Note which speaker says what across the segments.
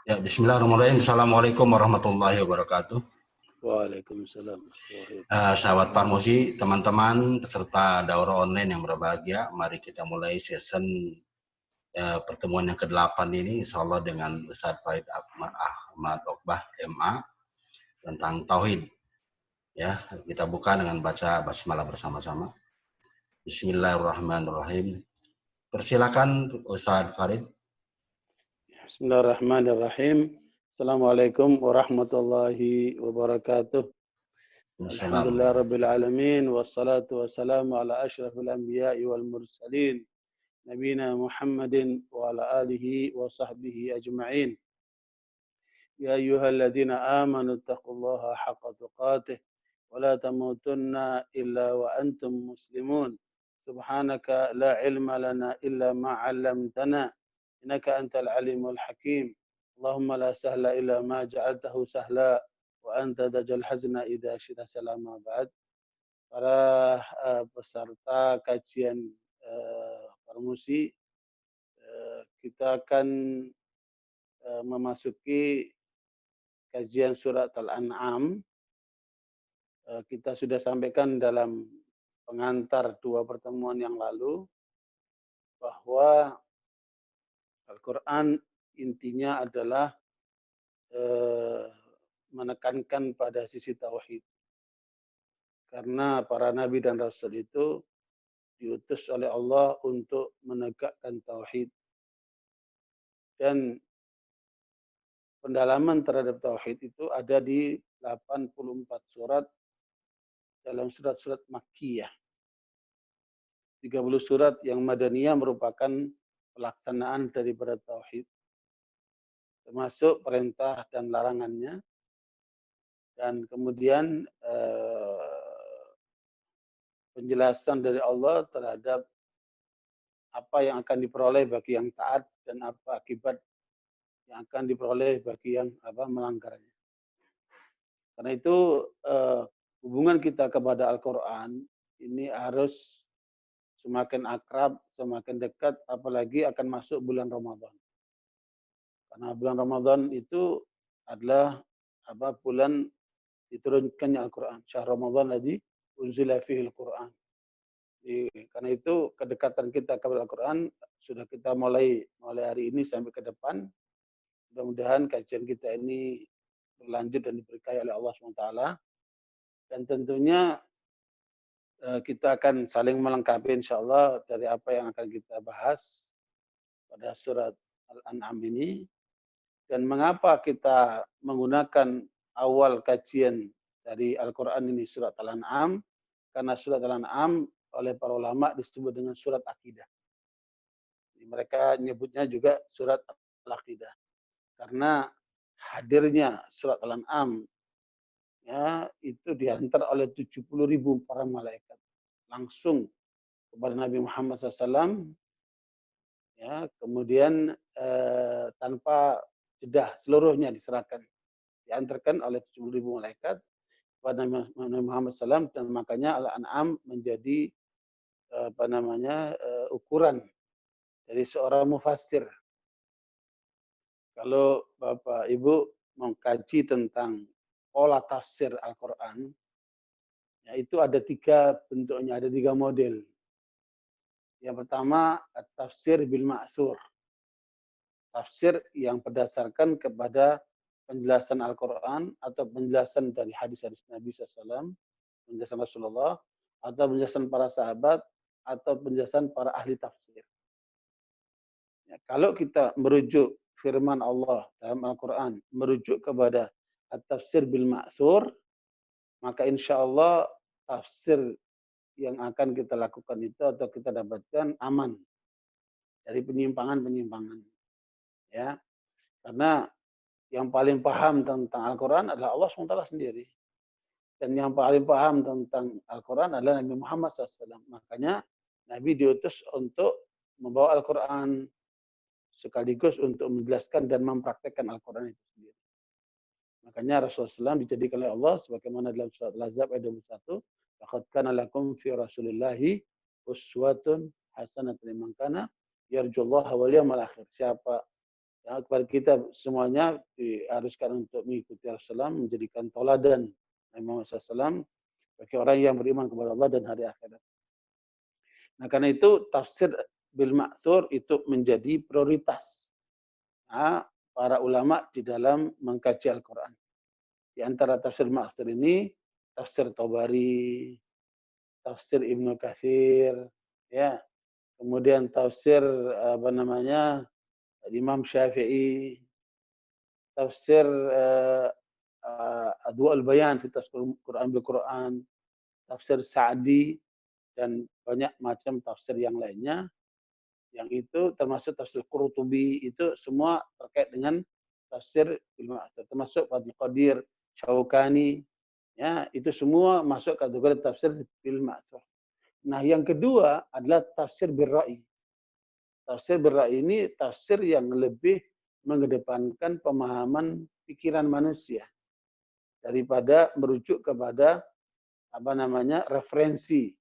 Speaker 1: Ya, bismillahirrahmanirrahim. Assalamualaikum warahmatullahi wabarakatuh.
Speaker 2: Waalaikumsalam warahmatullahi
Speaker 1: Sahabat
Speaker 2: wabarakatuh.
Speaker 1: Parmosi, teman-teman peserta daurah online yang berbahagia, mari kita mulai season pertemuan yang ke-8 ini, insya Allah dengan Ustaz Farid Ahmad Okbah, MA, tentang Tauhid. Ya, kita buka dengan baca basmalah bersama-sama. Bismillahirrahmanirrahim. Persilakan Ustaz Farid.
Speaker 2: Bismillahirrahmanirrahim. Assalamualaikum warahmatullahi wabarakatuh. Alhamdulillah rabbil alamin wassalatu wassalamu ala asyrafil anbiya'i wal mursalin nabiyina Muhammadin wa ala alihi wa sahbihi ajma'in. Ya ayyuhalladzina amanu taqullaha haqqa tuqatih wa la tamutunna illa wa antum muslimun. Subhanaka la ilma lana illa ma 'allamtana innaka antal alimul hakim. Allahumma la sahla illa ma ja'altahu sahla wa anta taj'al hazna idza syi'ta salama ba'd. Para peserta kajian Parmusi, kita akan memasuki kajian surat Al-An'am. Kita sudah sampaikan dalam pengantar 2 pertemuan yang lalu bahwa Al-Quran intinya adalah menekankan pada sisi tauhid. Karena para nabi dan rasul itu diutus oleh Allah untuk menegakkan tauhid. Dan pendalaman terhadap tauhid itu ada di 84 surat dalam surat-surat Makkiyah. 30 surat yang Madaniyah merupakan pelaksanaan daripada tauhid, termasuk perintah dan larangannya, dan kemudian penjelasan dari Allah terhadap apa yang akan diperoleh bagi yang taat dan apa akibat yang akan diperoleh bagi yang melanggarnya. Karena itu hubungan kita kepada Al-Quran ini harus semakin akrab, semakin dekat, apalagi akan masuk bulan Ramadan. Karena bulan Ramadan itu adalah bulan diturunkannya Al-Quran. Syahr Ramadan ladzi unzila fihil Quran. Karena itu kedekatan kita kepada Al-Quran sudah kita mulai hari ini sampai ke depan. Mudah-mudahan kajian kita ini berlanjut dan diberkahi oleh Allah SWT. Dan tentunya kita akan saling melengkapi insya Allah dari apa yang akan kita bahas pada surat Al-An'am ini. Dan mengapa kita menggunakan awal kajian dari Al-Quran ini surat Al-An'am? Karena surat Al-An'am oleh para ulama disebut dengan surat akidah. Mereka nyebutnya juga surat Al-Aqidah. Karena hadirnya surat Al-An'am ya, itu diantar oleh 70.000 para malaikat langsung kepada Nabi Muhammad SAW, ya, kemudian tanpa jeda seluruhnya diserahkan, diantarkan oleh 70.000 malaikat kepada Nabi Muhammad SAW, dan makanya Al-An'am menjadi ukuran dari seorang mufassir. Kalau Bapak Ibu mengkaji tentang pola tafsir Al-Quran, ya, itu ada 3 bentuknya, ada 3 model. Yang pertama, tafsir bil ma'thur. Tafsir yang berdasarkan kepada penjelasan Al-Quran atau penjelasan dari hadis-hadis Nabi SAW, penjelasan Rasulullah, atau penjelasan para sahabat, atau penjelasan para ahli tafsir. Ya, kalau kita merujuk firman Allah dalam Al-Quran, merujuk kepada tafsir bil ma'thur, maka insya Allah tafsir yang akan kita lakukan itu atau kita dapatkan aman dari penyimpangan-penyimpangan. Ya, karena yang paling paham tentang Al-Quran adalah Allah SWT sendiri. Dan yang paling paham tentang Al-Quran adalah Nabi Muhammad SAW. Makanya Nabi diutus untuk membawa Al-Quran sekaligus untuk menjelaskan dan mempraktekkan Al-Quran itu sendiri. Makanya Rasulullah SAW dijadikan oleh Allah sebagaimana dalam surat Al-Ahzab ayat 21, laqad kana lakum fi Rasulillahi uswatun hasanatun liman kana yarjullaha wal yawmal akhir. Siapa Ya, kepada kita semuanya diharuskan untuk mengikuti Rasulullah, menjadikan toladan Nabi Muhammad SAW bagi orang yang beriman kepada Allah dan hari akhirat. Nah, karena itu tafsir bil ma'thur itu menjadi prioritas para ulama di dalam mengkaji Al-Quran. Di antara tafsir ma'thur ini, tafsir Tabari, tafsir Ibnu Katsir, ya, kemudian tafsir Imam Syafi'i, tafsir Adwa'ul Bayan fi tafsir Quran bil Quran, tafsir Sa'di dan banyak macam tafsir yang lainnya. Yang itu termasuk tafsir Qurtubi, itu semua terkait dengan tafsir bil ma'thur, termasuk Fathul Qadir, Syaukani, ya, itu semua masuk kategori tafsir bil ma'thur. Nah, yang kedua adalah tafsir bil ra'i. Tafsir bil ra'i ini tafsir yang lebih mengedepankan pemahaman pikiran manusia daripada merujuk kepada referensi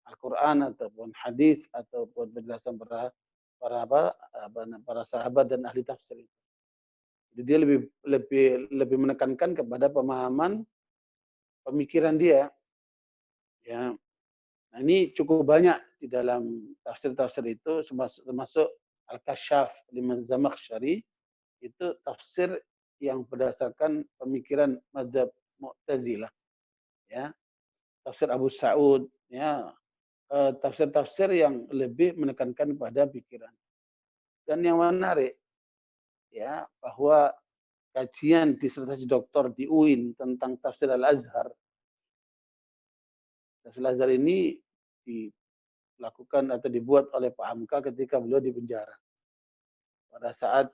Speaker 2: Al-Quran ataupun hadis ataupun penjelasan para sahabat dan ahli tafsir itu. Jadi dia lebih menekankan kepada pemahaman pemikiran dia. Ya. Nah, ini cukup banyak di dalam tafsir-tafsir itu, termasuk Al-Kasyaf liman Zamakhsyari, itu tafsir yang berdasarkan pemikiran mazhab Mu'tazilah. Ya. Tafsir Abu Sa'ud, ya, tafsir-tafsir yang lebih menekankan pada pikiran. Dan yang menarik, ya, bahwa kajian disertasi doktor di UIN tentang tafsir Al-Azhar. Tafsir Al-Azhar ini dilakukan atau dibuat oleh Pak Hamka ketika beliau di penjara. Pada saat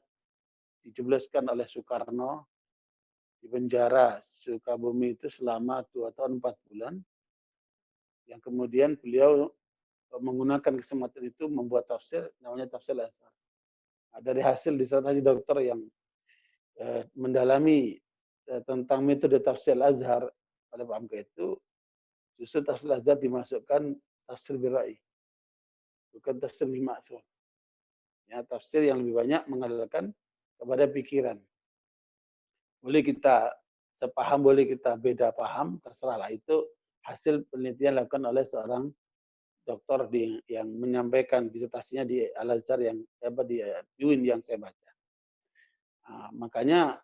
Speaker 2: dijebloskan oleh Soekarno di penjara Sukabumi itu selama 2 tahun 4 bulan. Yang kemudian beliau menggunakan kesempatan itu membuat tafsir, namanya tafsir Al-Azhar. Nah, dari hasil disertasi dokter yang mendalami tentang metode tafsir Al-Azhar oleh Pak Hamka itu, justru tafsir Al-Azhar dimasukkan tafsir bil-ra'i, bukan tafsir bil ma'thur. Ya, tafsir yang lebih banyak mengandalkan kepada pikiran. Boleh kita sepaham, boleh kita beda paham, terserahlah, itu hasil penelitian dilakukan oleh seorang dokter yang menyampaikan disertasinya di Al-Azhar di UIN yang saya baca. Nah, makanya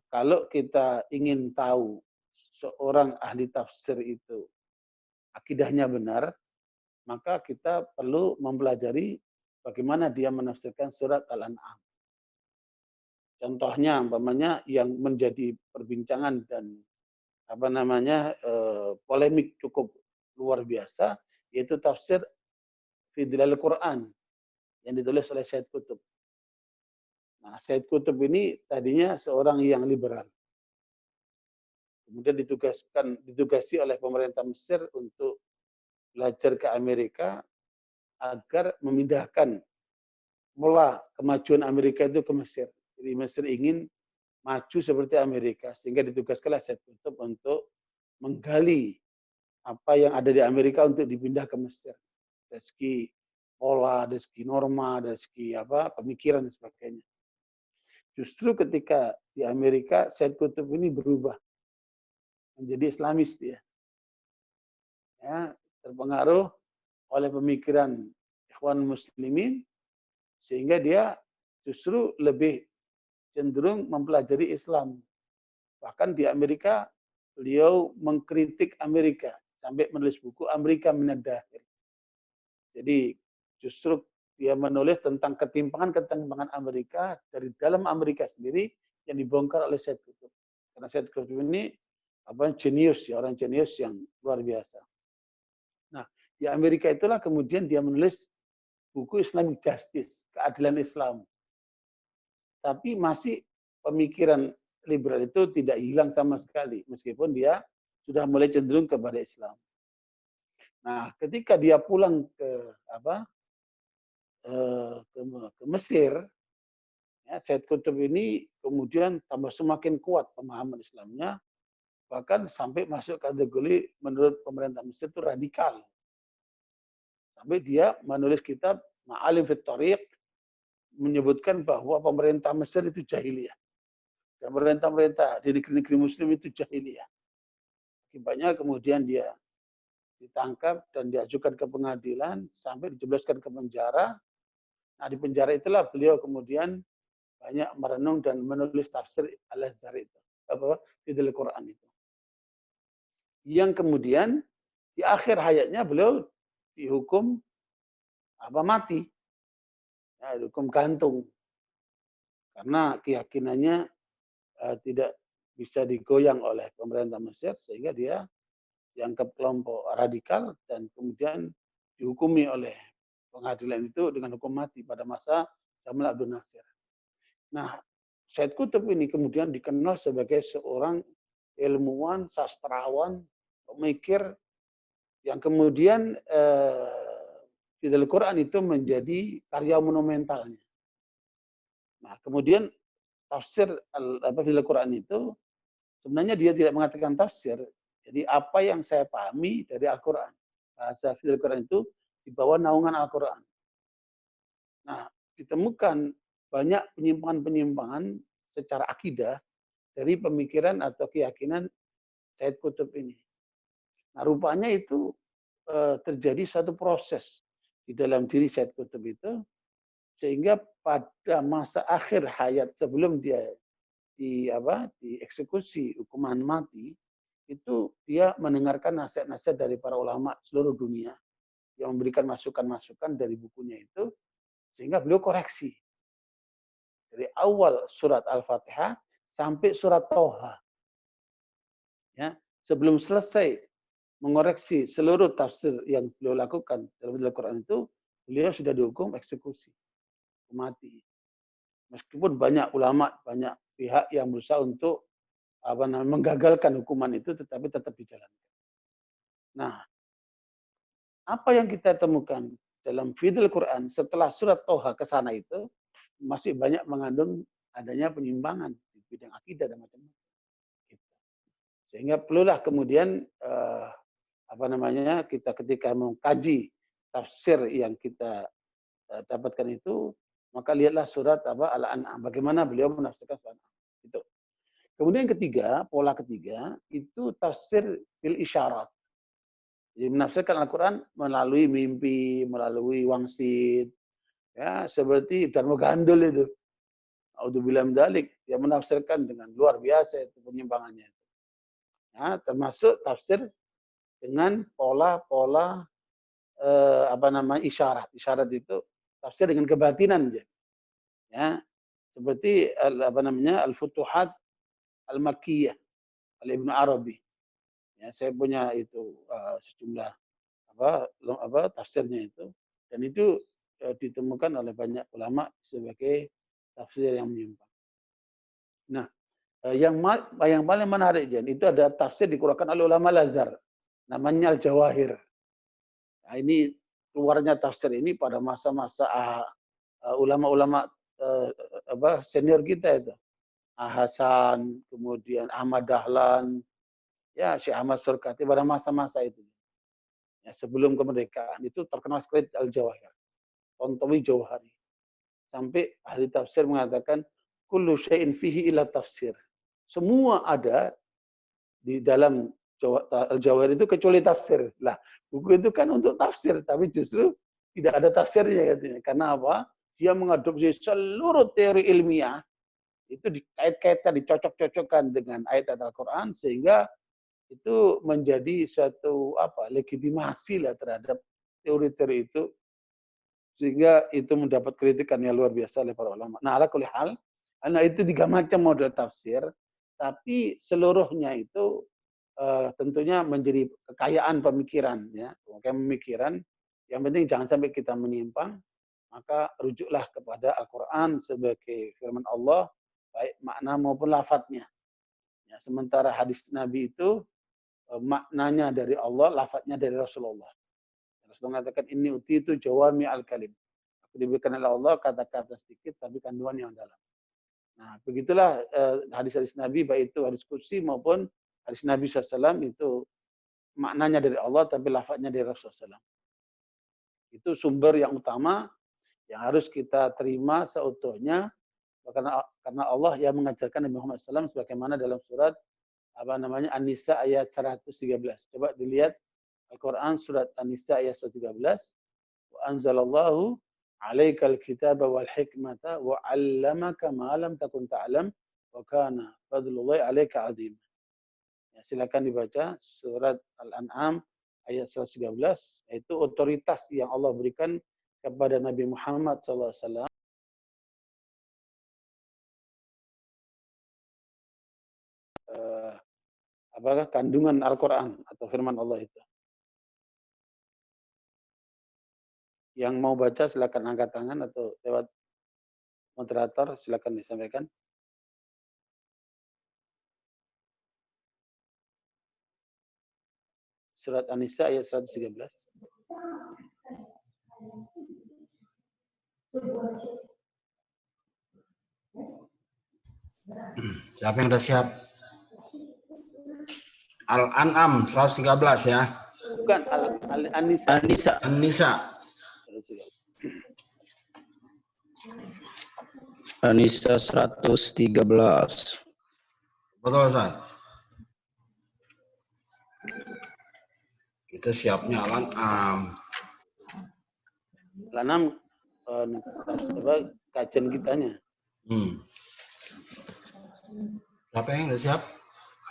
Speaker 2: kalau kita ingin tahu seorang ahli tafsir itu akidahnya benar, maka kita perlu mempelajari bagaimana dia menafsirkan surat Al-An'am. Contohnya, umpamanya yang menjadi perbincangan dan polemik cukup luar biasa, yaitu tafsir Fidlil Quran yang ditulis oleh Said Qutb. Nah, Said Qutb ini tadinya seorang yang liberal. Kemudian ditugasi oleh pemerintah Mesir untuk belajar ke Amerika agar memindahkan mula kemajuan Amerika itu ke Mesir. Jadi Mesir ingin maju seperti Amerika, sehingga ditugaskanlah Said Qutb untuk menggali apa yang ada di Amerika untuk dipindah ke Mesir. Dari segi pola, dari segi norma, dari segi pemikiran dan sebagainya. Justru ketika di Amerika, Said Qutb ini berubah menjadi Islamis dia. Ya, terpengaruh oleh pemikiran Ikhwan Muslimin, sehingga dia justru lebih cenderung mempelajari Islam. Bahkan di Amerika, beliau mengkritik Amerika sampai menulis buku Amerika Minad Dakhil. Jadi justru dia menulis tentang ketimpangan Amerika dari dalam Amerika sendiri yang dibongkar oleh Said Qutb. Karena Said Qutb ini jenius, ya, orang jenius yang luar biasa. Nah, di Amerika itulah kemudian dia menulis buku Islamic Justice, keadilan Islam. Tapi masih pemikiran liberal itu tidak hilang sama sekali, meskipun dia sudah mulai cenderung kepada Islam. Nah, ketika dia pulang ke Mesir, ya, Said Qutb ini kemudian tambah semakin kuat pemahaman Islamnya, bahkan sampai masuk kategori menurut pemerintah Mesir itu radikal. Sampai dia menulis kitab Ma'alim fit Thariq menyebutkan bahwa pemerintah Mesir itu jahiliyah. Dan pemerintah-pemerintah di negeri-negeri muslim itu jahiliyah. Akibatnya kemudian dia ditangkap dan diajukan ke pengadilan sampai dijebloskan ke penjara. Nah, di penjara itulah beliau kemudian banyak merenung dan menulis tafsir Al-Azhar itu, apa Fidul Quran itu. Yang kemudian di akhir hayatnya beliau dihukum mati, ya, dihukum gantung karena keyakinannya tidak bisa digoyang oleh pemerintah Mesir sehingga dia dianggap kelompok radikal dan kemudian dihukumi oleh pengadilan itu dengan hukum mati pada masa Jamal Abdul Nasir. Nah, Said Qutb ini kemudian dikenal sebagai seorang ilmuwan, sastrawan, pemikir yang kemudian Fidul Quran itu menjadi karya monumentalnya. Nah, kemudian tafsir Fidul Quran itu sebenarnya dia tidak mengatakan tafsir. Jadi apa yang saya pahami dari Al-Quran. Bahasa Fidul Quran itu di bawah naungan Al-Quran. Nah, ditemukan banyak penyimpangan-penyimpangan secara akidah dari pemikiran atau keyakinan Said Qutb ini. Nah, rupanya itu terjadi satu proses di dalam diri Said Qutb itu, sehingga pada masa akhir hayat sebelum dia dieksekusi hukuman mati, itu dia mendengarkan nasihat-nasihat dari para ulama seluruh dunia yang memberikan masukan-masukan dari bukunya itu, sehingga beliau koreksi dari awal surat Al-Fatihah sampai surat Toha. Ya, sebelum selesai mengoreksi seluruh tafsir yang beliau lakukan dalam Al-Quran itu, beliau sudah dihukum eksekusi mati. Meskipun banyak ulama, banyak pihak yang berusaha untuk menggagalkan hukuman itu, tetapi tetap dijalankan. Nah, apa yang kita temukan dalam Fidul Quran setelah surat Toha ke sana itu masih banyak mengandung adanya penyimpangan di bidang akidah dan macam-macam. Sehingga perlulah kemudian kita ketika mengkaji tafsir yang kita dapatkan itu, maka lihatlah surat Al-An'am, bagaimana beliau menafsirkan surat Al-An'am. Itu. Kemudian ketiga, pola ketiga itu tafsir bil isyarat. Jadi menafsirkan Al-Quran melalui mimpi, melalui wangsit, ya seperti Dharma Gandul itu. A'udzubillahi min dzalik, dia menafsirkan dengan luar biasa itu penyimpangannya. Ya, termasuk tafsir dengan pola-pola isyarat. Isyarat itu tafsir dengan kebatinan, ya. Seperti Al-Futuhat Al-Makkiyah Al-Ibnu Arabi. Ya, saya punya itu sejumlah tafsirnya itu, dan itu ditemukan oleh banyak ulama sebagai tafsir yang menyimpang. Nah, yang paling menarik itu ada tafsir dikeluarkan oleh ulama Al-Azhar, namanya Al-Jawahir. Nah, ini keluarnya tafsir ini pada masa-masa ulama-ulama senior kita itu. Hasan, kemudian Ahmad Dahlan, ya Syekh Ahmad Surkati pada masa-masa itu. Ya, sebelum kemerdekaan itu terkenal sekali Al-Jawahir. Tontowi Jauhari. Sampai ahli tafsir mengatakan kullu syai'in fihi illa tafsir. Semua ada di dalam Al-Jawahir itu kecuali tafsir. Lah, buku itu kan untuk tafsir, tapi justru tidak ada tafsirnya katanya. Karena apa? Dia mengadopsi seluruh teori ilmiah itu dikait-kaitkan, dicocok-cocokkan dengan ayat Al-Quran sehingga itu menjadi satu legitimasi lah terhadap teori-teori itu, sehingga itu mendapat kritikan yang luar biasa oleh para ulama. Nah, ala kulli hal, itu 3 macam model tafsir, tapi seluruhnya itu tentunya menjadi kekayaan pemikiran, ya, pemikiran. Yang penting jangan sampai kita menyimpang, maka rujuklah kepada Al-Quran sebagai firman Allah, baik makna maupun lafadznya. Ya, sementara hadis Nabi itu maknanya dari Allah, lafadznya dari Rasulullah. Rasulullah mengatakan ini uti itu jawami al-kalim. Aku diberikan oleh Allah kata-kata sedikit tapi kandungan yang dalam. Nah, begitulah hadis-hadis Nabi, baik itu hadis qudsi maupun hadis Nabi SAW itu maknanya dari Allah tapi lafadznya dari Rasulullah SAW. Itu sumber yang utama yang harus kita terima seutuhnya karena Allah yang mengajarkan Nabi Muhammad SAW sebagaimana dalam surat An-Nisa ayat 113. Coba dilihat Al-Quran surat An-Nisa ayat 113. Wa anzalallahu alaikal kitaba wal hikmata wa 'allamaka ma lam takun ta'lam wa kana fadlullahi 'alaika 'azim. Ya, silakan dibaca surat Al-An'am ayat 113, yaitu otoritas yang Allah berikan kepada Nabi Muhammad SAW. Apakah kandungan Al-Quran atau firman Allah itu? Yang mau baca silakan angkat tangan atau lewat moderator silakan disampaikan. Surat An-Nisa ayat 113.
Speaker 1: Siapa yang udah siap? Al-An'am 113 ya.
Speaker 2: Bukan An-Nisa.
Speaker 1: An-Nisa.
Speaker 3: An-Nisa 113.
Speaker 1: Betul, Ustaz. Kita siapnya Al-An'am.
Speaker 2: Al-An'am kajian kitanya.
Speaker 1: Siapa yang udah siap?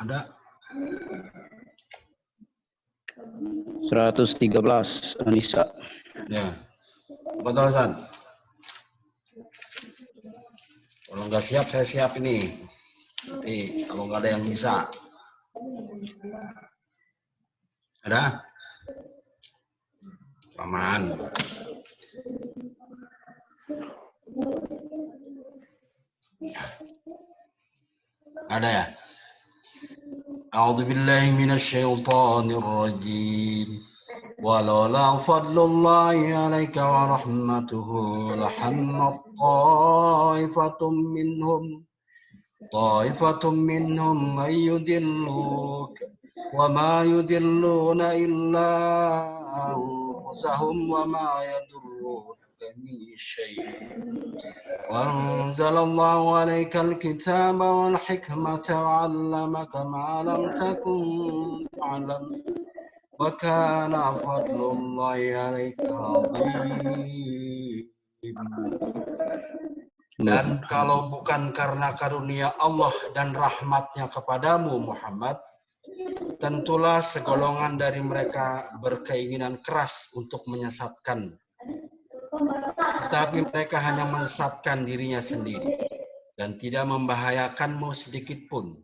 Speaker 1: Ada?
Speaker 3: 113 An-Nisa.
Speaker 1: Ya. Betul, Ustaz. Kalau nggak siap, saya siap ini. Nanti kalau nggak ada yang bisa. Ada? Paman. Ada ya? A'udzu billahi minasyaitonir rajim. Walaula fadlullahi 'alaika wa rahmatuhu lahammat ta'ifatum minhum ay yudilluk wa ma yudilluna illa anfusahum wa ma yadurruka min syai'. وأنزل الله عليك الكتاب والحكمة وعلمك ما لم تكن تعلم وكان فضل الله عليك عظيم. Dan kalau bukan karena karunia Allah dan rahmatnya kepadamu Muhammad, tentulah segolongan dari mereka berkeinginan keras untuk menyesatkan. Tetapi mereka hanya menyesatkan dirinya sendiri dan tidak membahayakanmu sedikit pun.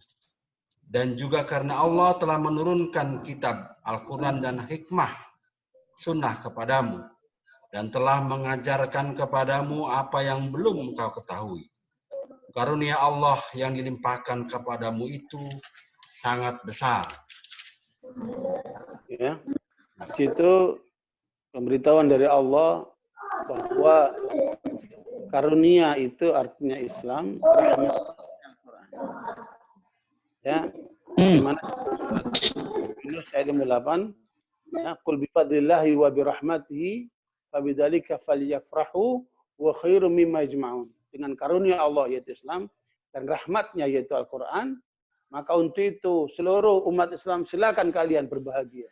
Speaker 1: Dan juga karena Allah telah menurunkan kitab Al-Quran dan hikmah sunnah kepadamu dan telah mengajarkan kepadamu apa yang belum kau ketahui. Karunia Allah yang dilimpahkan kepadamu itu sangat besar.
Speaker 2: Ya, di situ pemberitahuan dari Allah bahwa karunia itu artinya Islam, rahmat Al-Quran. Ya, gimana? Ayat 8. Ya, qul bi fadlillahi wa bi rahmatihi fabidzalika falyafrahu wa khairum mimma yajma'un. Dengan karunia Allah yaitu Islam dan rahmatnya yaitu Al-Quran, maka untuk itu seluruh umat Islam silakan kalian berbahagia.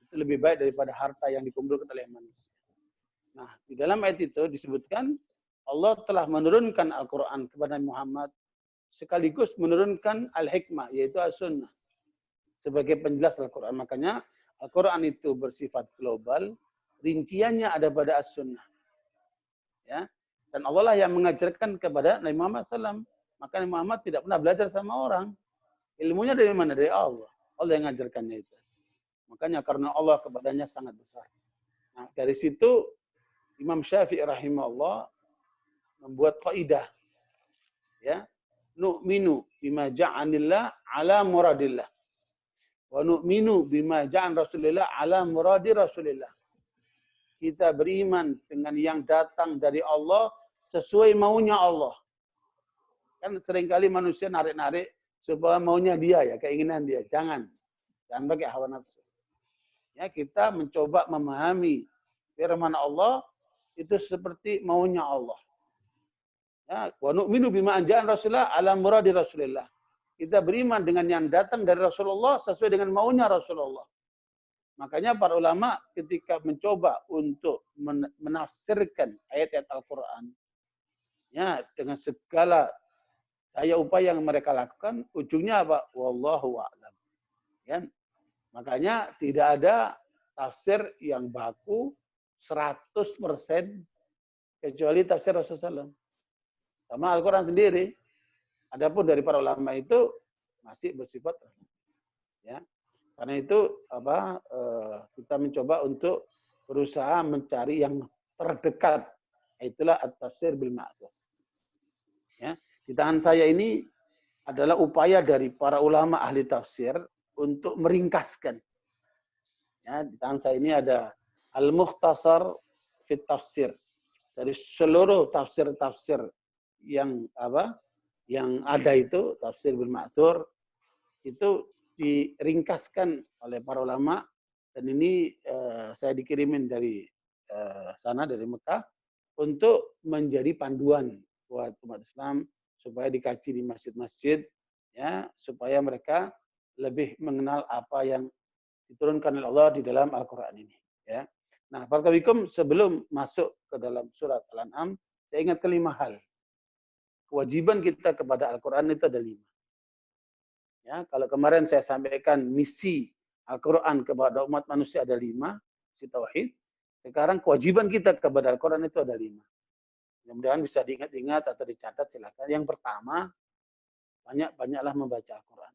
Speaker 2: Itu lebih baik daripada harta yang dikumpulkan oleh manusia. Nah, di dalam ayat itu disebutkan Allah telah menurunkan Al-Quran kepada Muhammad sekaligus menurunkan Al-Hikmah, yaitu As-Sunnah, sebagai penjelas Al-Quran. Makanya Al-Quran itu bersifat global, rinciannya ada pada As-Sunnah. Ya. Dan Allah lah yang mengajarkan kepada Nabi Muhammad SAW. Maka Nabi Muhammad tidak pernah belajar sama orang. Ilmunya dari mana? Dari Allah. Allah yang mengajarkannya itu. Makanya karena Allah kepadanya sangat besar. Nah, dari situ Imam Syafi'i rahimahullah membuat kaidah, ya, nu'minu bima ja'anillah ala muradillah wa nu'minu bima ja'an Rasulillah ala muradi Rasulillah. Kita beriman dengan yang datang dari Allah sesuai maunya Allah. Kan seringkali manusia narik-narik supaya maunya dia, ya, keinginan dia. Jangan pakai hawa nafsu. Ya, kita mencoba memahami firman Allah itu seperti maunya Allah. Ya, wa nu'minu bima anja'an Rasulullah ala muradi Rasulullah. Kita beriman dengan yang datang dari Rasulullah sesuai dengan maunya Rasulullah. Makanya para ulama ketika mencoba untuk menafsirkan ayat-ayat Al-Quran, ya, dengan segala daya upaya yang mereka lakukan, ujungnya apa? Wallahu a'lam. Ya. Makanya tidak ada tafsir yang baku 100% kecuali tafsir Rasulullah SAW. Sama Al-Quran sendiri. Adapun dari para ulama itu masih bersifat, ya. Karena itu kita mencoba untuk berusaha mencari yang terdekat. Itulah at-tafsir bil ma'thur. Ya. Di tangan saya ini adalah upaya dari para ulama ahli tafsir untuk meringkaskan. Ya, di tangan saya ini ada Al-Mukhtasar fit Tafsir. Dari seluruh tafsir-tafsir yang ada itu, tafsir bil ma'thur, itu diringkaskan oleh para ulama, dan ini saya dikirimin dari sana, dari Mekah, untuk menjadi panduan buat umat Islam supaya dikaji di masjid-masjid, ya, supaya mereka lebih mengenal apa yang diturunkan oleh Allah di dalam Al-Quran ini. Ya. Nah, Barakallahu sebelum masuk ke dalam surat Al-An'am, saya ingatkan 5 hal. Kewajiban kita kepada Al-Quran itu ada 5. Ya, kalau kemarin saya sampaikan misi Al-Quran kepada umat manusia ada 5, misi tauhid. Sekarang kewajiban kita kepada Al-Quran itu ada 5. Mudah-mudahan bisa diingat-ingat atau dicatat, silakan. Yang pertama, banyak-banyaklah membaca Al-Quran.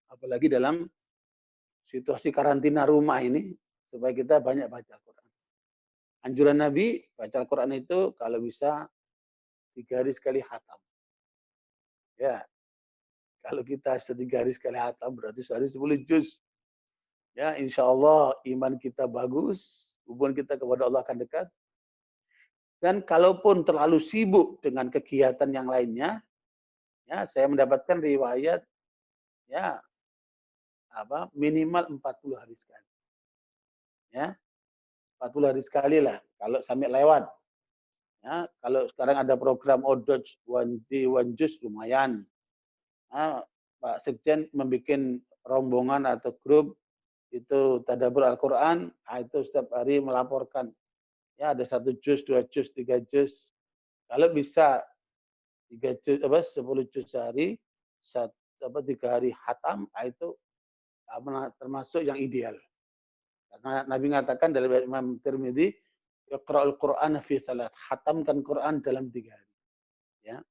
Speaker 2: Apalagi dalam situasi karantina rumah ini, supaya kita banyak baca Al-Quran. Anjuran Nabi, baca Al-Quran itu kalau bisa 3 hari sekali khatam. Ya, kalau kita 3 hari sekali khatam berarti sehari 10 juz. Ya, insya Allah iman kita bagus, hubungan kita kepada Allah akan dekat. Dan kalaupun terlalu sibuk dengan kegiatan yang lainnya, ya, saya mendapatkan riwayat, ya, minimal 40 hari sekali. Ya, 40 hari sekali lah, kalau sampai lewat. Ya, kalau sekarang ada program Odoj One Day One Juz lumayan. Nah, Pak Sekjen membuat rombongan atau grup itu tadabbur Al-Quran, itu setiap hari melaporkan. Ya, ada 1 juz, 2 juz, 3 juz. Kalau bisa 3 juz, 10 juz sehari, 3 hari khatam, itu termasuk yang ideal. Karena Nabi mengatakan dalam Imam Tirmidzi, Iqra'ul Qur'an fi salat, khatamkan Quran dalam 3 hari. Ya.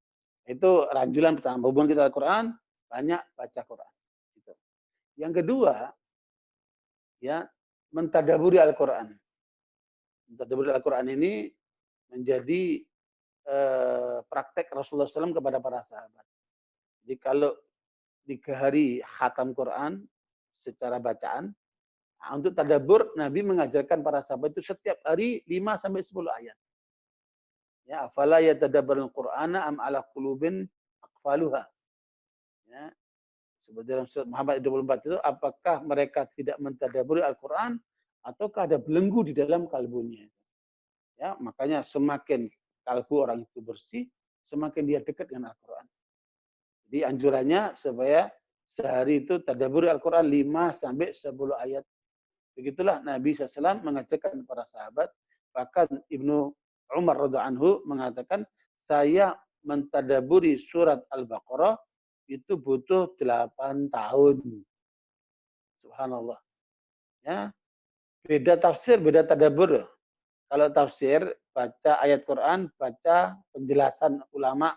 Speaker 2: Itu ranjulan pertama, hubungan kita Al-Quran, banyak baca Quran. Gitu. Yang kedua, ya, mentadaburi Al-Quran. Mentadaburi Al-Quran ini menjadi praktek Rasulullah SAW kepada para sahabat. Jadi kalau 3 hari khatam Quran secara bacaan, untuk tadabbur Nabi mengajarkan para sahabat itu setiap hari 5-10 ayat. Ya, afala yatadabbarul Qur'ana am ala qulubin aqfaluha. Ya. Seperti dalam surat Muhammad 24 itu, apakah mereka tidak mentadabburi Al-Quran ataukah ada belenggu di dalam kalbunya. Ya, makanya semakin kalbu orang itu bersih, semakin dia dekat dengan Al-Quran. Jadi anjurannya supaya sehari itu tadabburi Al-Quran 5-10 ayat. Begitulah Nabi SAW mengajarkan para sahabat. Bahkan Ibnu Umar radhiyallahu anhu mengatakan, saya mentadaburi surat Al-Baqarah itu butuh 8 tahun. Subhanallah. Ya. Beda tafsir, beda tadabbur. Kalau tafsir, baca ayat Quran, baca penjelasan ulama,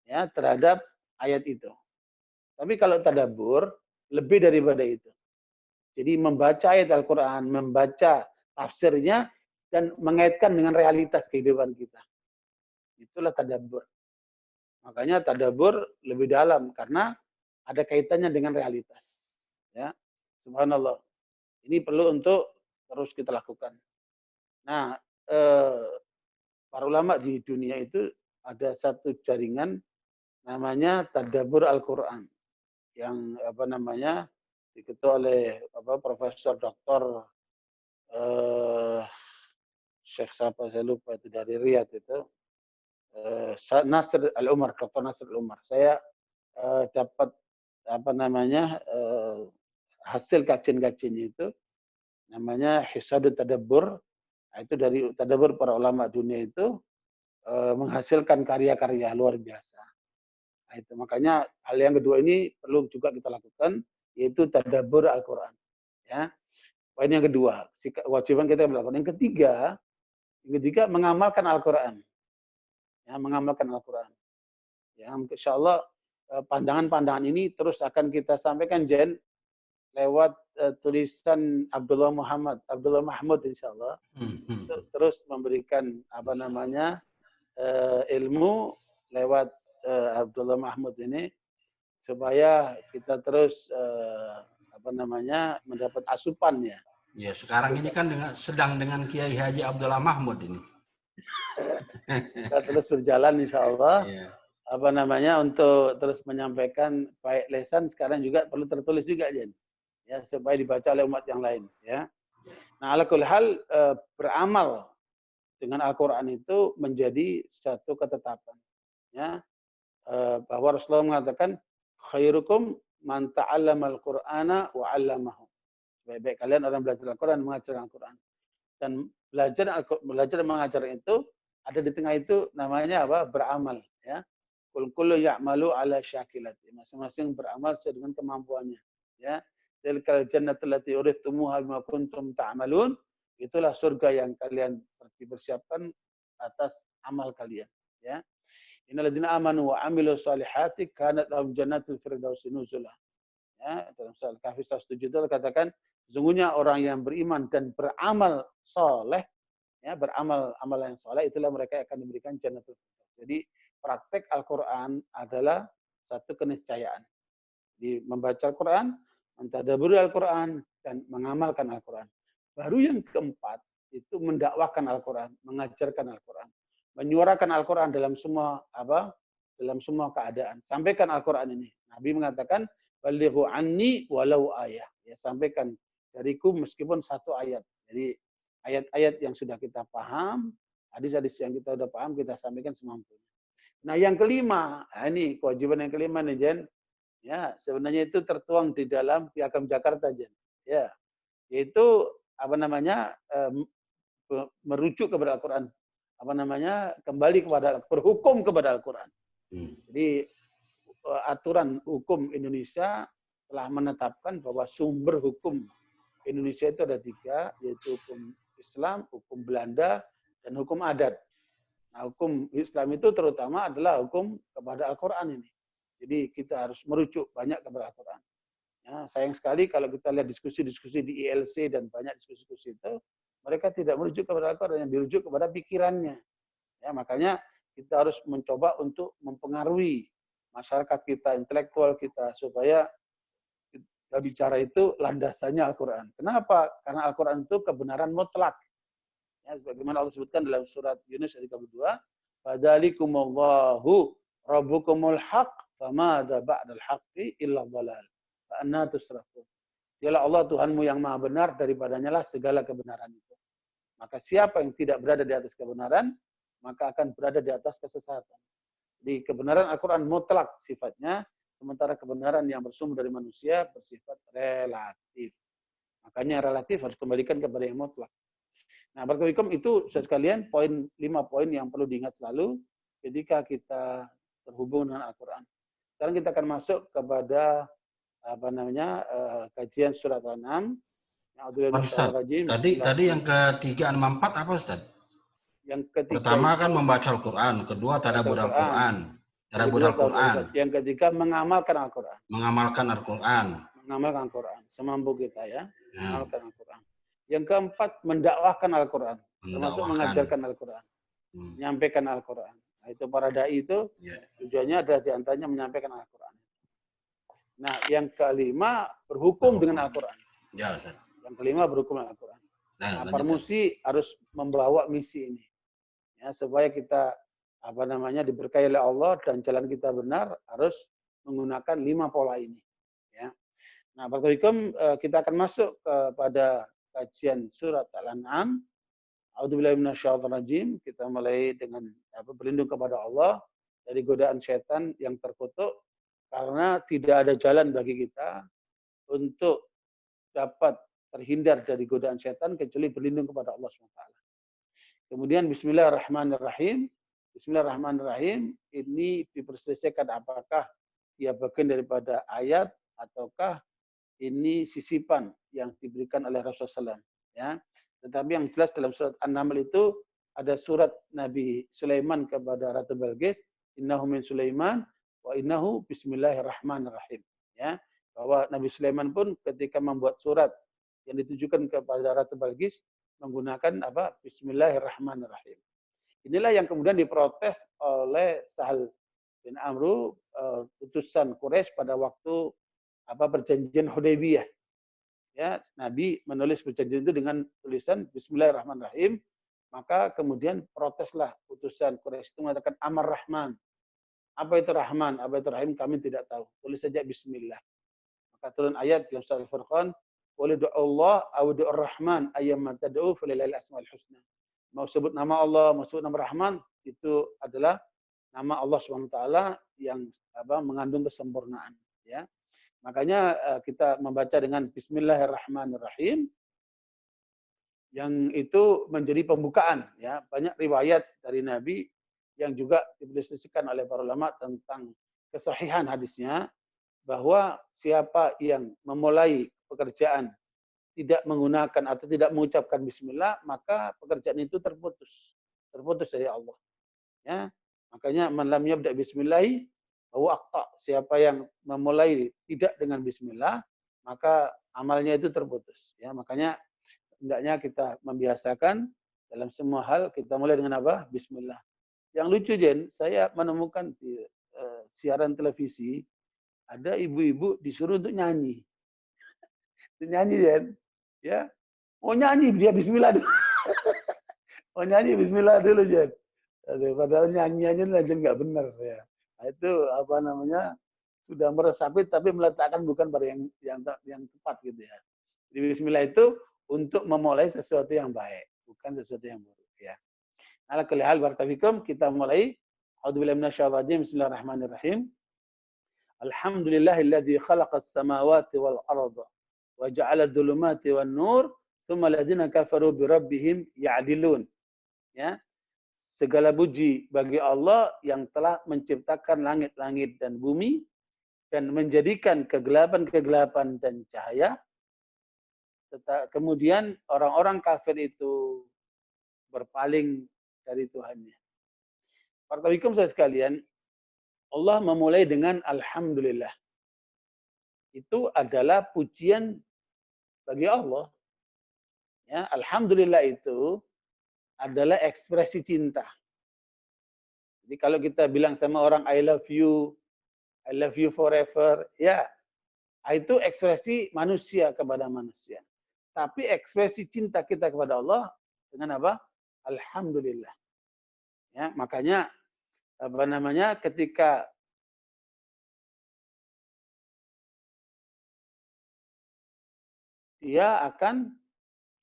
Speaker 2: ya, terhadap ayat itu. Tapi kalau tadabbur, lebih daripada itu. Jadi membaca ayat Al-Quran, membaca tafsirnya, dan mengaitkan dengan realitas kehidupan kita. Itulah tadabbur. Makanya tadabbur lebih dalam, karena ada kaitannya dengan realitas. Ya, subhanallah. Ini perlu untuk terus kita lakukan. Nah, para ulama di dunia itu ada satu jaringan namanya Tadabbur Al-Quran, yang diketuai oleh Profesor Dr. Syekh siapa saya lupa itu dari Riyadh itu, Nasr Al-Umar, Dr. Nasr Al-Umar. Saya dapat apa namanya hasil kajian-kajiannya itu namanya Hisadut Tadabbur. Nah, itu dari tadabbur para ulama dunia itu menghasilkan karya-karya luar biasa. Nah, itu makanya hal yang kedua ini perlu juga kita lakukan, yaitu tadabbur Al-Quran. Ya, poin yang kedua, kewajiban kita melakukan. Yang ketiga mengamalkan Al-Quran. Ya, mengamalkan Al-Quran. Ya, insya Allah pandangan-pandangan ini terus akan kita sampaikan Jen lewat tulisan Abdullah Mahmud insya Allah. Terus memberikan apa namanya ilmu lewat Abdullah Mahmud ini supaya kita terus apa namanya mendapat asupannya.
Speaker 1: Ya, sekarang ini kan sedang dengan Kiai Haji Abdullah Mahmud ini.
Speaker 2: Kita terus berjalan insya Allah.
Speaker 1: Yeah.
Speaker 2: Apa namanya untuk terus menyampaikan baik lesan sekarang juga perlu tertulis juga Jen. Ya, supaya dibaca oleh umat yang lain ya. Nah, ala kulli hal beramal dengan Al-Qur'an itu menjadi satu ketetapan ya. Bahwa Rasulullah mengatakan khairukum man ta'allama al-Qur'ana wa 'allamahu. Baik-baik kalian orang belajar Al-Qur'an, mengajar Al-Qur'an. Dan belajar dan mengajar itu ada di tengah itu namanya apa? Beramal ya. Kullu ya'malu ala syakilati. Masing-masing beramal sesuai dengan kemampuannya ya. Tilkal jannatul lati urithumuha bima kuntum ta'malun. Itulah surga yang kalian dipersiapkan atas amal kalian ya. Innalladzina amanu wa amilus solihati kanat lahum jannatul firdausi nuzula. Ya, dalam surah Al-Kahfi 107 itu katakan sesungguhnya orang yang beriman dan beramal soleh ya, beramal amalan yang soleh itulah mereka akan diberikan jannatul firdaus. Jadi praktek Al-Qur'an adalah satu keniscayaan. Di membaca Al-Qur'an, mentadabburi Al-Qur'an dan mengamalkan Al-Qur'an. Baru yang keempat itu mendakwakan Al-Qur'an, mengajarkan Al-Qur'an, menyuarakan Al-Qur'an dalam semua dalam semua keadaan. Sampaikan Al-Qur'an ini. Nabi mengatakan balighu anni walau ayah. Ya, sampaikan dariku meskipun satu ayat. Jadi ayat-ayat yang sudah kita paham, hadis-hadis yang kita sudah paham kita sampaikan semampunya. Nah, yang kelima, ini kewajiban yang kelima nih Jen. Ya, sebenarnya itu tertuang di dalam Piagam Jakarta Jen. Ya. Yaitu apa namanya? Merujuk kepada Al-Qur'an. Apa namanya? Kembali kepada berhukum kepada Al-Qur'an. Jadi aturan hukum Indonesia telah menetapkan bahwa sumber hukum Indonesia itu ada 3, yaitu hukum Islam, hukum Belanda, dan hukum adat. Nah, hukum Islam itu terutama adalah hukum kepada Al-Quran ini. Jadi kita harus merujuk banyak kepada Al-Quran. Ya, sayang sekali kalau kita lihat diskusi-diskusi di ILC dan banyak diskusi-diskusi itu, mereka tidak merujuk kepada Al-Quran, yang dirujuk kepada pikirannya. Ya, makanya kita harus mencoba untuk mempengaruhi masyarakat kita, intelektual kita, supaya kita bicara itu landasannya Al-Quran. Kenapa? Karena Al-Quran itu kebenaran mutlak. Ya, sebagaimana Allah sebutkan dalam surat Yunus ayat 32, "Fadzalikumullahu rabbukumul haq, famadza ba'dal haqqi illa dhalal. Fa anna tusrafun." Dialah Allah Tuhanmu yang maha benar, daripadanya lah segala kebenaran itu. Maka siapa yang tidak berada di atas kebenaran, maka akan berada di atas kesesatan. Di kebenaran Al-Quran mutlak sifatnya, sementara kebenaran yang bersumber dari manusia bersifat relatif. Makanya relatif harus kembalikan kepada yang mutlak. Nah, barakallahu itu sekalian 5 poin yang perlu diingat selalu ketika kita terhubung dengan Al-Quran. Sekarang kita akan masuk kepada apa namanya kajian surat Al-An'am.
Speaker 1: Tadi yang ketiga 4 apa Ustaz?
Speaker 2: Yang ketiga
Speaker 1: pertama kan membaca Al-Quran, kedua tadabbur Al-Quran. Tadabbur Al-Quran.
Speaker 2: Yang ketiga mengamalkan Al-Quran.
Speaker 1: Mengamalkan Al-Quran.
Speaker 2: Mengamalkan Al-Quran semampu kita ya. Mengamalkan Al-Quran. Yang keempat mendakwahkan Al-Quran, termasuk mengajarkan Al-Quran, menyampaikan Al-Quran. Nah, itu para dai itu tujuannya adalah diantaranya menyampaikan Al-Quran. Nah, yang kelima berhukum dengan Al-Quran.
Speaker 1: Ya, Ustaz.
Speaker 2: Yang kelima berhukum dengan Al-Quran. Nah, Parmusi harus membawa misi ini, ya, supaya kita apa namanya diberkahi oleh Allah dan jalan kita benar harus menggunakan 5 pola ini. Ya. Nah, barakallahu kita akan masuk kepada kajian surat Al-An'am. A'udzubillahi minasyaitonirrajim. Kita mulai dengan berlindung kepada Allah dari godaan setan yang terkutuk, karena tidak ada jalan bagi kita untuk dapat terhindar dari godaan setan kecuali berlindung kepada Allah SWT. Kemudian Bismillahirrahmanirrahim. Bismillahirrahmanirrahim ini diperselisihkan apakah dia bagian daripada ayat ataukah ini sisipan yang diberikan oleh Rasulullah SAW. Ya. Tetapi yang jelas dalam surat An-Naml itu ada surat Nabi Sulaiman kepada Ratu Balqis, innahu min Sulaiman wa innahu bismillahirrahmanirrahim. Ya. Bahwa Nabi Sulaiman pun ketika membuat surat yang ditujukan kepada Ratu Balqis menggunakan apa? Bismillahirrahmanirrahim. Inilah yang kemudian diprotes oleh Sahal bin Amru, utusan Quraisy pada waktu perjanjian Hudaybiyah. Ya, Nabi menulis perjanjian itu dengan tulisan Bismillahirrahmanirrahim, maka kemudian proteslah utusan Quraisy itu mengatakan Amar Rahman. Apa itu Rahman? Apa itu Rahim? Kami tidak tahu. Tulis saja Bismillah. Maka turun ayat dalam surah Al-Furqan, "Qul Allah aw du'ur Rahman ayyamma tad'u falillahil asmaul husna." Mau sebut nama Allah, mau sebut nama Rahman, itu adalah nama Allah SWT yang mengandung kesempurnaan. Ya. Makanya kita membaca dengan Bismillahirrahmanirrahim, yang itu menjadi pembukaan. Ya. Banyak riwayat dari Nabi yang juga didiskusikan oleh para ulama tentang kesahihan hadisnya, bahwa siapa yang memulai pekerjaan tidak menggunakan atau tidak mengucapkan Bismillah, maka pekerjaan itu terputus dari Allah. Ya. Makanya man lam yabda bismillahi bahwa akta, siapa yang memulai tidak dengan Bismillah, maka amalnya itu terputus. Ya, makanya hendaknya kita membiasakan dalam semua hal kita mulai dengan apa? Bismillah. Yang lucu, Jen, saya menemukan di siaran televisi ada ibu-ibu disuruh untuk nyanyi. Nyanyi, Jen. Ya. Mau nyanyi dia Bismillah dulu. Mau nyanyi Bismillah dulu, Jen. Padahal nyanyiannya nggak benar ya. Nah, itu sudah meresapi tapi meletakkan bukan pada yang tepat gitu ya. Jadi Bismillah itu untuk memulai sesuatu yang baik, bukan sesuatu yang buruk ya. Ala kulli hal barakallahu kita mulai. A'udzubillahi minasyaitonir rajim. Bismillahirrahmanirrahim. Alhamdulillahilladzi khalaqas samawati wal arda wa ja'ala adh-dhulumati wan nur, tsumma alladziina kafaru bi rabbihim ya'dilun. Ya. Segala puji bagi Allah yang telah menciptakan langit-langit dan bumi dan menjadikan kegelapan-kegelapan dan cahaya. Kemudian orang-orang kafir itu berpaling dari Tuhannya. Para tabikum saya sekalian, Allah memulai dengan Alhamdulillah. Itu adalah pujian bagi Allah. Ya, Alhamdulillah itu adalah ekspresi cinta. Jadi kalau kita bilang sama orang I love you forever, ya itu ekspresi manusia kepada manusia. Tapi ekspresi cinta kita kepada Allah dengan apa? Alhamdulillah. Ya, makanya ketika dia akan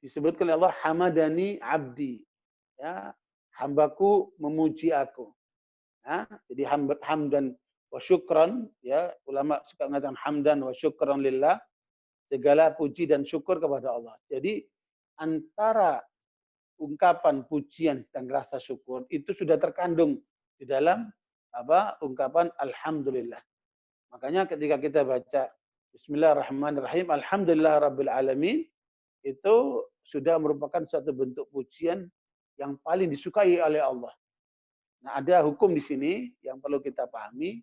Speaker 2: disebutkan oleh Allah hamadani abdi. Ya, hambaku memuji aku. Ya, jadi hamdan wa syukran, ya, ulama suka mengatakan hamdan wa syukran lillah, segala puji dan syukur kepada Allah. Jadi antara ungkapan pujian dan rasa syukur itu sudah terkandung di dalam ungkapan alhamdulillah. Makanya ketika kita baca Bismillahirrahmanirrahim, alhamdulillahirabbil alamin, itu sudah merupakan suatu bentuk pujian yang paling disukai oleh Allah. Nah, ada hukum di sini yang perlu kita pahami.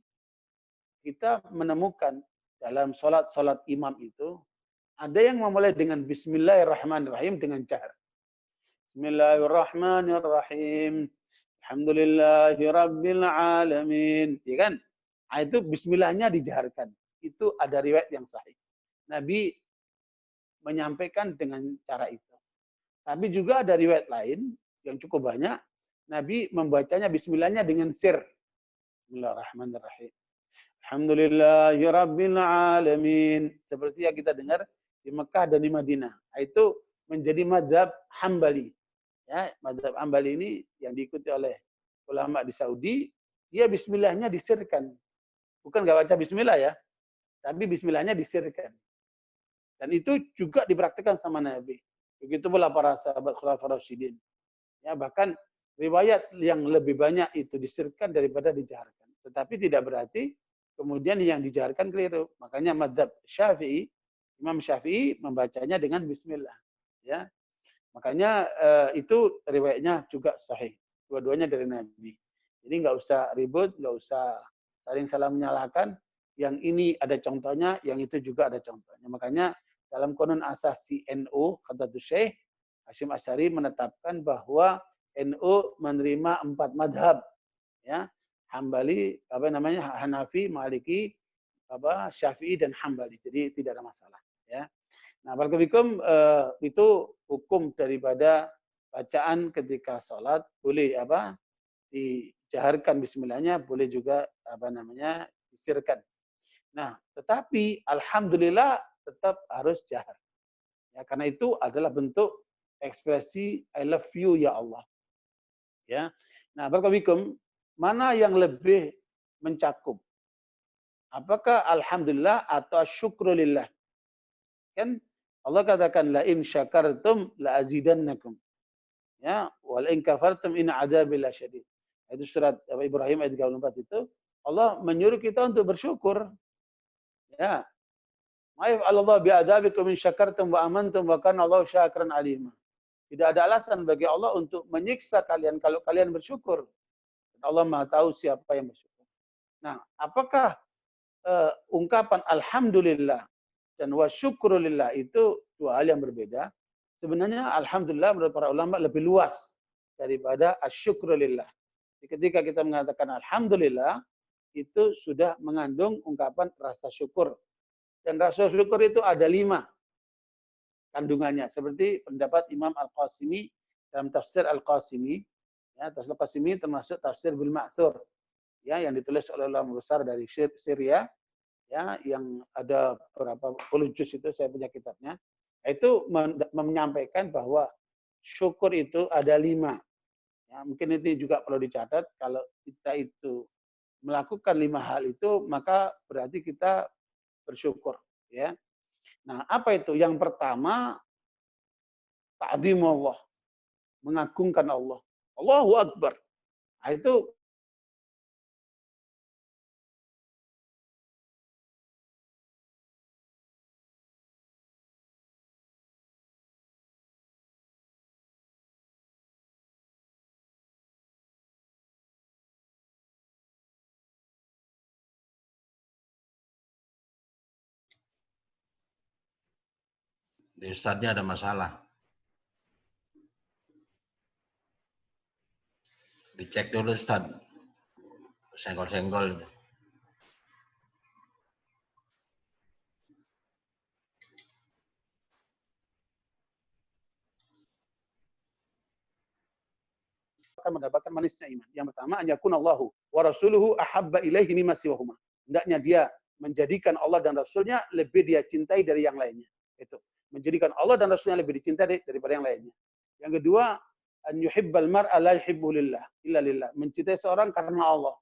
Speaker 2: Kita menemukan dalam sholat imam itu, ada yang memulai dengan Bismillahirrahmanirrahim dengan jahar. Bismillahirrahmanirrahim. Alhamdulillahirabbil alamin. Ya kan? Nah, itu bismillahnya dijaharkan. Itu ada riwayat yang sahih. Nabi menyampaikan dengan cara itu. Tapi juga ada riwayat lain yang cukup banyak. Nabi membacanya bismillahnya dengan sir. Bismillahirrahmanirrahim. Alhamdulillahirabbil alamin. Seperti yang kita dengar di Mekah dan di Madinah. Itu menjadi mazhab Hambali. Ya, mazhab Hambali ini yang diikuti oleh ulama di Saudi, dia bismillahnya disirkan. Bukan nggak baca bismillah ya, tapi bismillahnya disirkan. Dan itu juga dipraktikkan sama Nabi. Begitu pula para sahabat Khulafaur Rasyidin. Ya, bahkan riwayat yang lebih banyak itu disirkan daripada dijaharkan. Tetapi tidak berarti kemudian yang dijaharkan keliru. Makanya mazhab Syafi'i, Imam Syafi'i membacanya dengan bismillah. Ya, makanya itu riwayatnya juga sahih. Dua-duanya dari Nabi. Jadi nggak usah ribut, nggak usah saling salah menyalahkan. Yang ini ada contohnya, yang itu juga ada contohnya. Makanya dalam Qanun Asasi NU, kata Syekh Hasyim Asy'ari menetapkan bahwa NU menerima 4 madhab, ya, Hambali, Hanafi, Maliki, Syafi'i dan Hambali. Jadi tidak ada masalah, ya. Nah, barakallahu itu hukum daripada bacaan ketika sholat, boleh dijaharkan bismillahnya, boleh juga disirkan. Nah, tetapi alhamdulillah tetap harus jahar. Ya, karena itu adalah bentuk ekspresi I love you ya Allah. Ya. Nah, barakallahu mana yang lebih mencakup? Apakah alhamdulillah atau syukrulillah? Kan Allah katakan la in syakartum la azidannakum. Ya, wal in kafartum in adzabi lasyadid. Itu surat Ibrahim ayat 34 itu Allah menyuruh kita untuk bersyukur. Ya. Ma yaf'alullah bi'adzabikum in syakartum wa amantum wa kana Allahu syakiran alima. Tidak ada alasan bagi Allah untuk menyiksa kalian kalau kalian bersyukur. Allah Maha tahu siapa yang bersyukur. Nah, apakah ungkapan alhamdulillah dan wasyukrulillah itu dua hal yang berbeda? Sebenarnya alhamdulillah menurut para ulama lebih luas daripada asyukrulillah. Ketika kita mengatakan alhamdulillah, itu sudah mengandung ungkapan rasa syukur. Dan rasa syukur itu ada 5 kandungannya. Seperti pendapat Imam Al-Qasimi dalam tafsir Al-Qasimi. Ya, tafsir Al-Qasimi termasuk tafsir Bil Ma'thur. Ya, yang ditulis oleh ulama besar dari Syria. Ya, yang ada berapa puluh juz itu saya punya kitabnya. Itu menyampaikan bahwa syukur itu ada 5. Ya, mungkin itu juga perlu dicatat. Kalau kita itu melakukan 5 hal itu, maka berarti kita bersyukur. Ya. Nah, apa itu? Yang pertama, ta'zimullah, mengagungkan Allah. Allahu Akbar. Nah, itu
Speaker 1: Di Ustadznya ada masalah. Dicek dulu Ustadz. Senggol-senggol.
Speaker 2: akan mendapatkan manisnya iman. Yang pertama, an yakunallahu wa rasuluhu ahabba ilaihi mimma siwahuma. Hendaknya dia menjadikan Allah dan Rasulnya lebih dia cintai dari yang lainnya. Itu. Menjadikan Allah dan Rasulnya lebih dicintai daripada yang lainnya. Yang kedua, an yuhibbal mar'a la yuhibbu lillah illa lillah. Mencintai seorang karena Allah.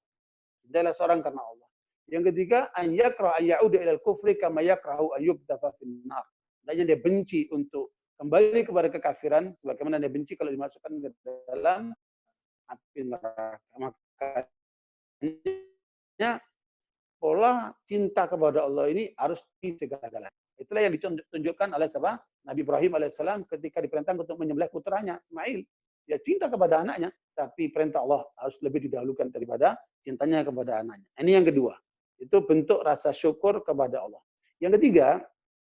Speaker 2: Cintailah seorang karena Allah. Yang ketiga, an yakrah an ya'uda ilal kufri kama yakrahu an yuqdafa fin nar. Hendaknya dia benci untuk kembali kepada kekafiran sebagaimana dia benci kalau dimasukkan ke dalam api neraka. Makanya pola cinta kepada Allah ini harus di segala-galanya. Itulah yang ditunjukkan oleh siapa? Nabi Ibrahim alaihissalam ketika diperintahkan untuk menyembelih putranya Ismail. Dia cinta kepada anaknya, tapi perintah Allah harus lebih didahulukan daripada cintanya kepada anaknya. Ini yang kedua. Itu bentuk rasa syukur kepada Allah. Yang ketiga,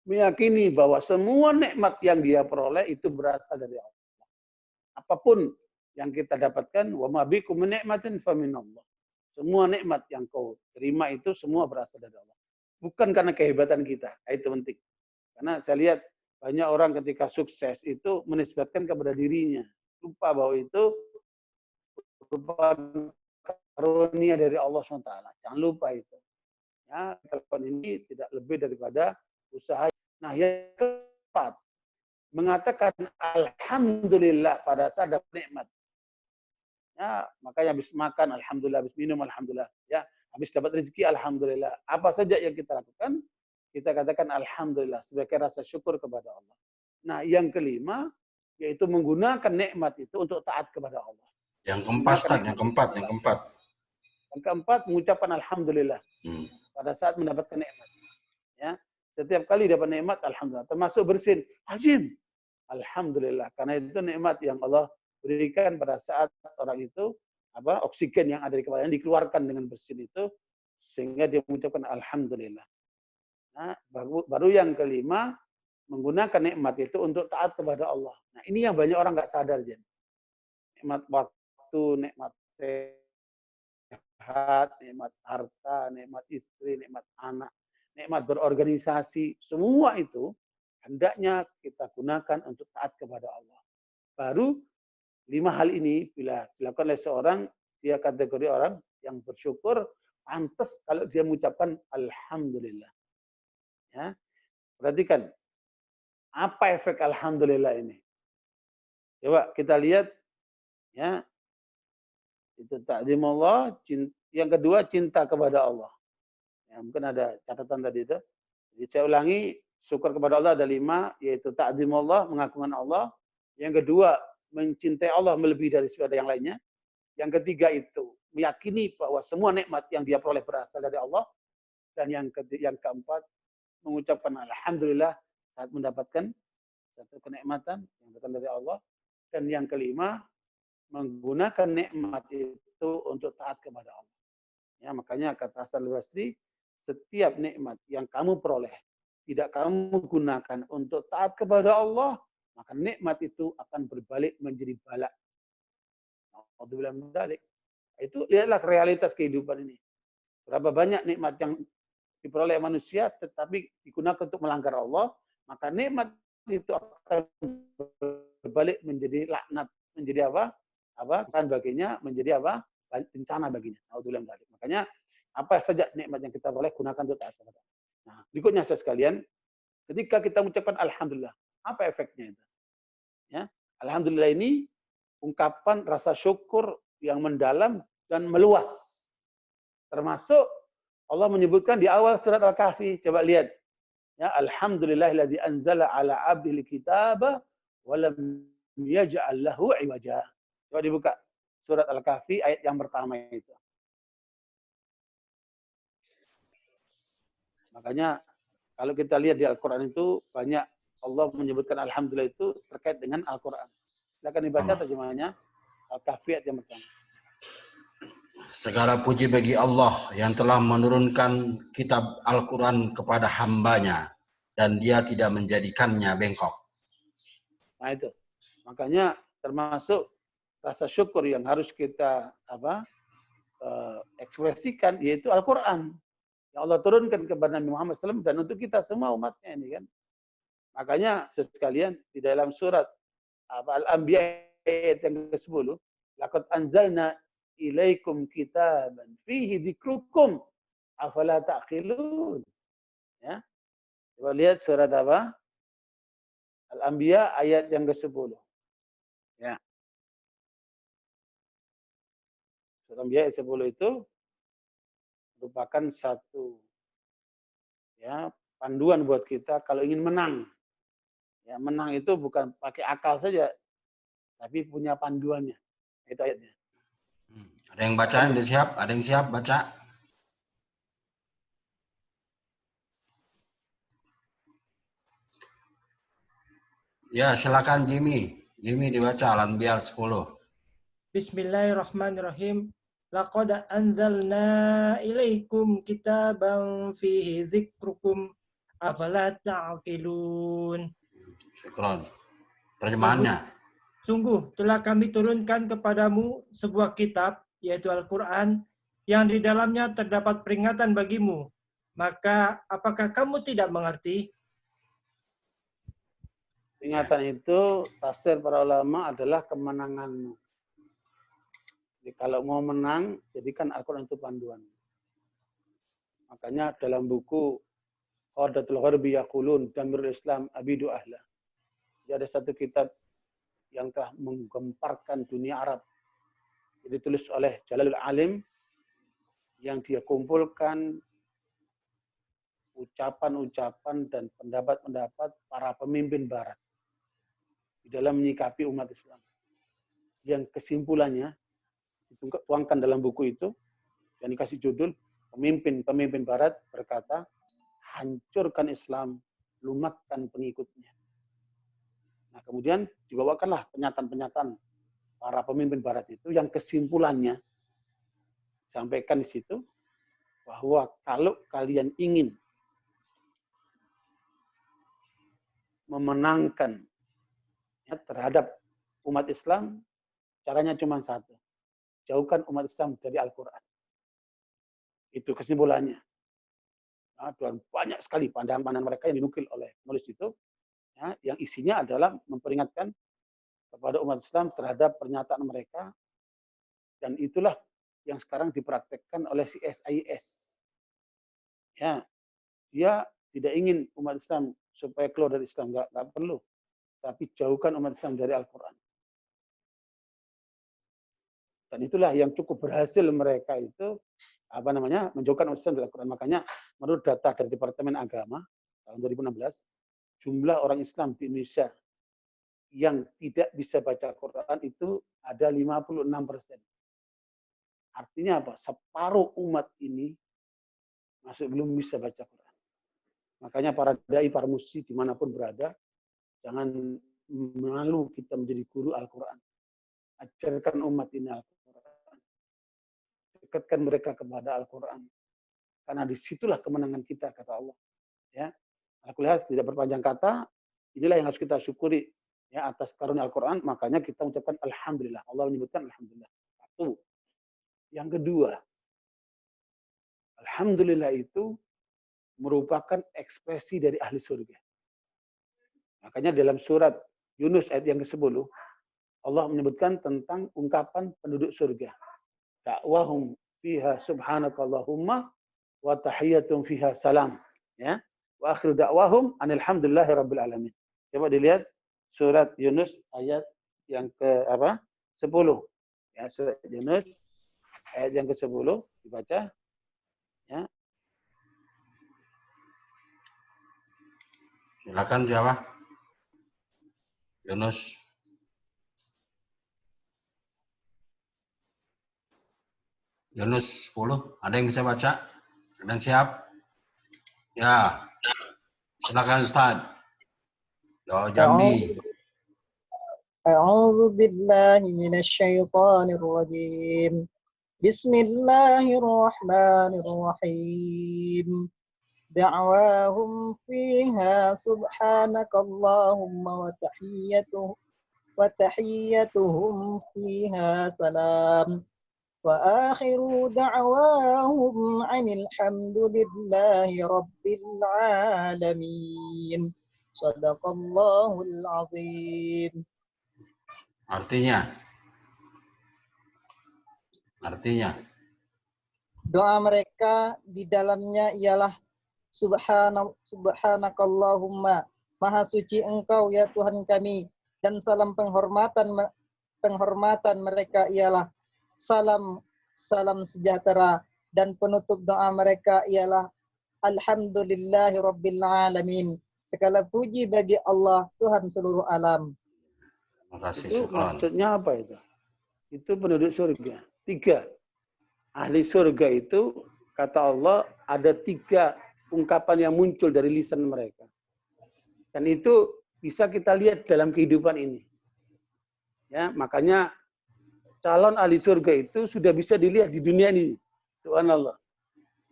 Speaker 2: meyakini bahwa semua nikmat yang dia peroleh itu berasal dari Allah. Apapun yang kita dapatkan, wa ma bikum min ni'matin faminallah. Semua nikmat yang kau terima itu semua berasal dari Allah. Bukan karena kehebatan kita. Itu penting. Karena saya lihat banyak orang ketika sukses itu menisbatkan kepada dirinya. Lupa bahwa itu merupakan karunia dari Allah SWT. Jangan lupa itu. Ya, telepon ini tidak lebih daripada usaha. Nah, yang keempat, mengatakan alhamdulillah pada saat dapat nikmat. Ya, makanya habis makan alhamdulillah, habis minum alhamdulillah, ya, habis dapat rezeki alhamdulillah. Apa saja yang kita lakukan, kita katakan alhamdulillah sebagai rasa syukur kepada Allah. Nah, yang kelima yaitu menggunakan nikmat itu untuk taat kepada Allah.
Speaker 1: Yang keempat.
Speaker 2: Yang keempat mengucapkan alhamdulillah pada saat mendapatkan nikmat. Ya, setiap kali dapat nikmat alhamdulillah, termasuk bersin, azim. Alhamdulillah, karena itu nikmat yang Allah berikan pada saat orang itu oksigen yang ada di kepalanya dikeluarkan dengan bersin itu sehingga dia mengucapkan alhamdulillah. Nah, baru yang kelima menggunakan nikmat itu untuk taat kepada Allah. Nah, ini yang banyak orang nggak sadar, Jen. Nikmat waktu, nikmat sehat, nikmat harta, nikmat istri, nikmat anak, nikmat berorganisasi, semua itu hendaknya kita gunakan untuk taat kepada Allah. Baru 5 hal ini bila dilakukan oleh seorang, dia kategori orang yang bersyukur, pantas kalau dia mengucapkan alhamdulillah. Ya. Perhatikan, apa efek alhamdulillah ini? Coba kita lihat, ya. Itu ta'zimullah, yang kedua cinta kepada Allah. Ya, mungkin ada catatan tadi itu. Jadi saya ulangi, syukur kepada Allah ada 5, yaitu ta'zimullah, mengagungkan Allah. Yang kedua, mencintai Allah melebihi dari segala yang lainnya. Yang ketiga itu meyakini bahwa semua nikmat yang dia peroleh berasal dari Allah. Dan yang keempat, mengucapkan alhamdulillah saat mendapatkan satu kenikmatan yang datang dari Allah. Dan yang kelima, menggunakan nikmat itu untuk taat kepada Allah. Ya, makanya kata Hasan al-Basri, setiap nikmat yang kamu peroleh tidak kamu gunakan untuk taat kepada Allah, maka nikmat itu akan berbalik menjadi bala. Itu lihatlah realitas kehidupan ini. Berapa banyak nikmat yang diperoleh manusia tetapi digunakan untuk melanggar Allah, maka nikmat itu akan berbalik menjadi laknat, menjadi dan baginya menjadi bencana baginya. Makanya apa saja nikmat yang kita peroleh gunakan untuk taat kepada Allah. Nah, berikutnya saudara sekalian, ketika kita mengucapkan alhamdulillah, apa efeknya itu? Ya, alhamdulillah ini ungkapan rasa syukur yang mendalam dan meluas. Termasuk Allah menyebutkan di awal surat Al-Kahfi, coba lihat. Ya, alhamdulillahilladzi anzala ala 'abdil kitaba wa lam yaj'al lahu 'iwaja. Coba dibuka surat Al-Kahfi ayat yang pertama itu. Makanya kalau kita lihat di Al-Qur'an itu banyak Allah menyebutkan alhamdulillah itu terkait dengan Al-Qur'an. Silakan dibaca terjemahannya Al-Kahfi ayat yang pertama.
Speaker 1: Segala puji bagi Allah yang telah menurunkan kitab Al-Quran kepada hambanya dan dia tidak menjadikannya bengkok.
Speaker 2: Nah itu, makanya termasuk rasa syukur yang harus kita ekspresikan yaitu Al-Quran yang Allah turunkan kepada Nabi Muhammad SAW dan untuk kita semua umatnya ini kan. Makanya sekalian di dalam surat Al-Anbiya ayat yang ke-10, laqad anzalna ilaikum kitaban fihi dzikrukum afala ta'qilun. Ya. Coba lihat surat apa? Al-Anbiya ayat yang ke-10. Ya. Surat Al-Anbiya ayat 10 itu merupakan satu panduan buat kita kalau ingin menang. Ya, menang itu bukan pakai akal saja, tapi punya panduannya. Itu ayatnya.
Speaker 1: Ada yang baca? Ada yang siap baca? Ya, silakan Jimmy. Jimmy dibaca Al-Anbiya 10.
Speaker 4: Bismillahirrahmanirrahim. Laqad anzalna ilaikum kitaban fihi dzikrukum afala ta'qilun.
Speaker 1: Syukron. Terjemahannya.
Speaker 4: Sungguh telah kami turunkan kepadamu sebuah kitab, yaitu Al-Quran, yang di dalamnya terdapat peringatan bagimu. Maka apakah kamu tidak mengerti?
Speaker 2: Peringatan itu, tafsir para ulama adalah kemenanganmu. Jadi kalau mau menang, jadikan Al-Quran itu panduan. Makanya dalam buku Qardatul Gharbi Yaqulun Damirul Islam Abidu Ahla. Jadi ada satu kitab yang telah menggemparkan dunia Arab. Jadi ditulis oleh Jalalul Alim yang dia kumpulkan ucapan-ucapan dan pendapat-pendapat para pemimpin Barat di dalam menyikapi umat Islam. Yang kesimpulannya dituangkan dalam buku itu yang dikasih judul Pemimpin-pemimpin Barat berkata, hancurkan Islam, lumatkan pengikutnya. Nah, kemudian dibawakanlah pernyataan-pernyataan para pemimpin Barat itu yang kesimpulannya sampaikan di situ bahwa kalau kalian ingin memenangkan terhadap umat Islam, caranya cuma satu. Jauhkan umat Islam dari Al-Quran. Itu kesimpulannya. Nah, dan banyak sekali pandangan-pandangan mereka yang dinukil oleh penulis itu, ya, yang isinya adalah memperingatkan kepada umat Islam terhadap pernyataan mereka, dan itulah yang sekarang dipraktekkan oleh CSIS. Ya, dia tidak ingin umat Islam supaya keluar dari Islam, nggak perlu, tapi jauhkan umat Islam dari Al-Quran. Dan itulah yang cukup berhasil mereka itu menjauhkan umat Islam dari Al-Quran. Makanya menurut data dari Departemen Agama tahun 2016, jumlah orang Islam di Indonesia yang tidak bisa baca Al-Quran itu ada 56%. Artinya apa? Separuh umat ini masih belum bisa baca Quran. Makanya para dai, para musyrik dimanapun berada, jangan malu kita menjadi guru Al-Quran. Ajarkan umat ini Al-Quran. Dekatkan mereka kepada Al-Quran. Karena disitulah kemenangan kita, kata Allah. Ya, aku lihat tidak berpanjang kata, inilah yang harus kita syukuri ya atas karunia Al-Quran. Makanya kita mengucapkan Alhamdulillah. Allah menyebutkan Alhamdulillah. Satu. Yang kedua, Alhamdulillah itu merupakan ekspresi dari ahli surga. Makanya dalam surat Yunus ayat yang ke-10, Allah menyebutkan tentang ungkapan penduduk surga. Da'wahum fiha subhanakallahumma wa tahiyyatum fiha salam. Ya. Wa akhiru da'wahum anilhamdulillahi rabbil alamin. Coba dilihat surat Yunus ayat yang ke-10. Ya, surat Yunus ayat yang ke-10 dibaca. Ya.
Speaker 1: Silakan jawab. Yunus. Yunus 10. Ada yang bisa baca? Ada yang siap? Ya. Silakan Ustaz. Yo Jambi.
Speaker 5: A'udzu billahi minasy syaithanir rajim. Bismillahirrahmanirrahim. Da'wahum fiha subhanakallahumma wa tahiyyatuhum fiha salam. Wa akhiru da'wahum 'anil hamdulillahi rabbil alamin. Shadaqallahul azim.
Speaker 1: Artinya
Speaker 5: doa mereka di dalamnya ialah subhanakallahumma, maha suci engkau ya Tuhan kami, dan salam penghormatan mereka ialah salam sejahtera, dan penutup doa mereka ialah alhamdulillahi rabbil alamin, segala puji bagi Allah Tuhan seluruh alam.
Speaker 1: Terima kasih.
Speaker 2: Itu
Speaker 1: Syukran.
Speaker 2: maksudnya apa itu? Itu penduduk surga. 3. Ahli surga itu, kata Allah, ada 3 ungkapan yang muncul dari lisan mereka. Dan itu bisa kita lihat dalam kehidupan ini. Ya, makanya calon ahli surga itu sudah bisa dilihat di dunia ini. Subhanallah.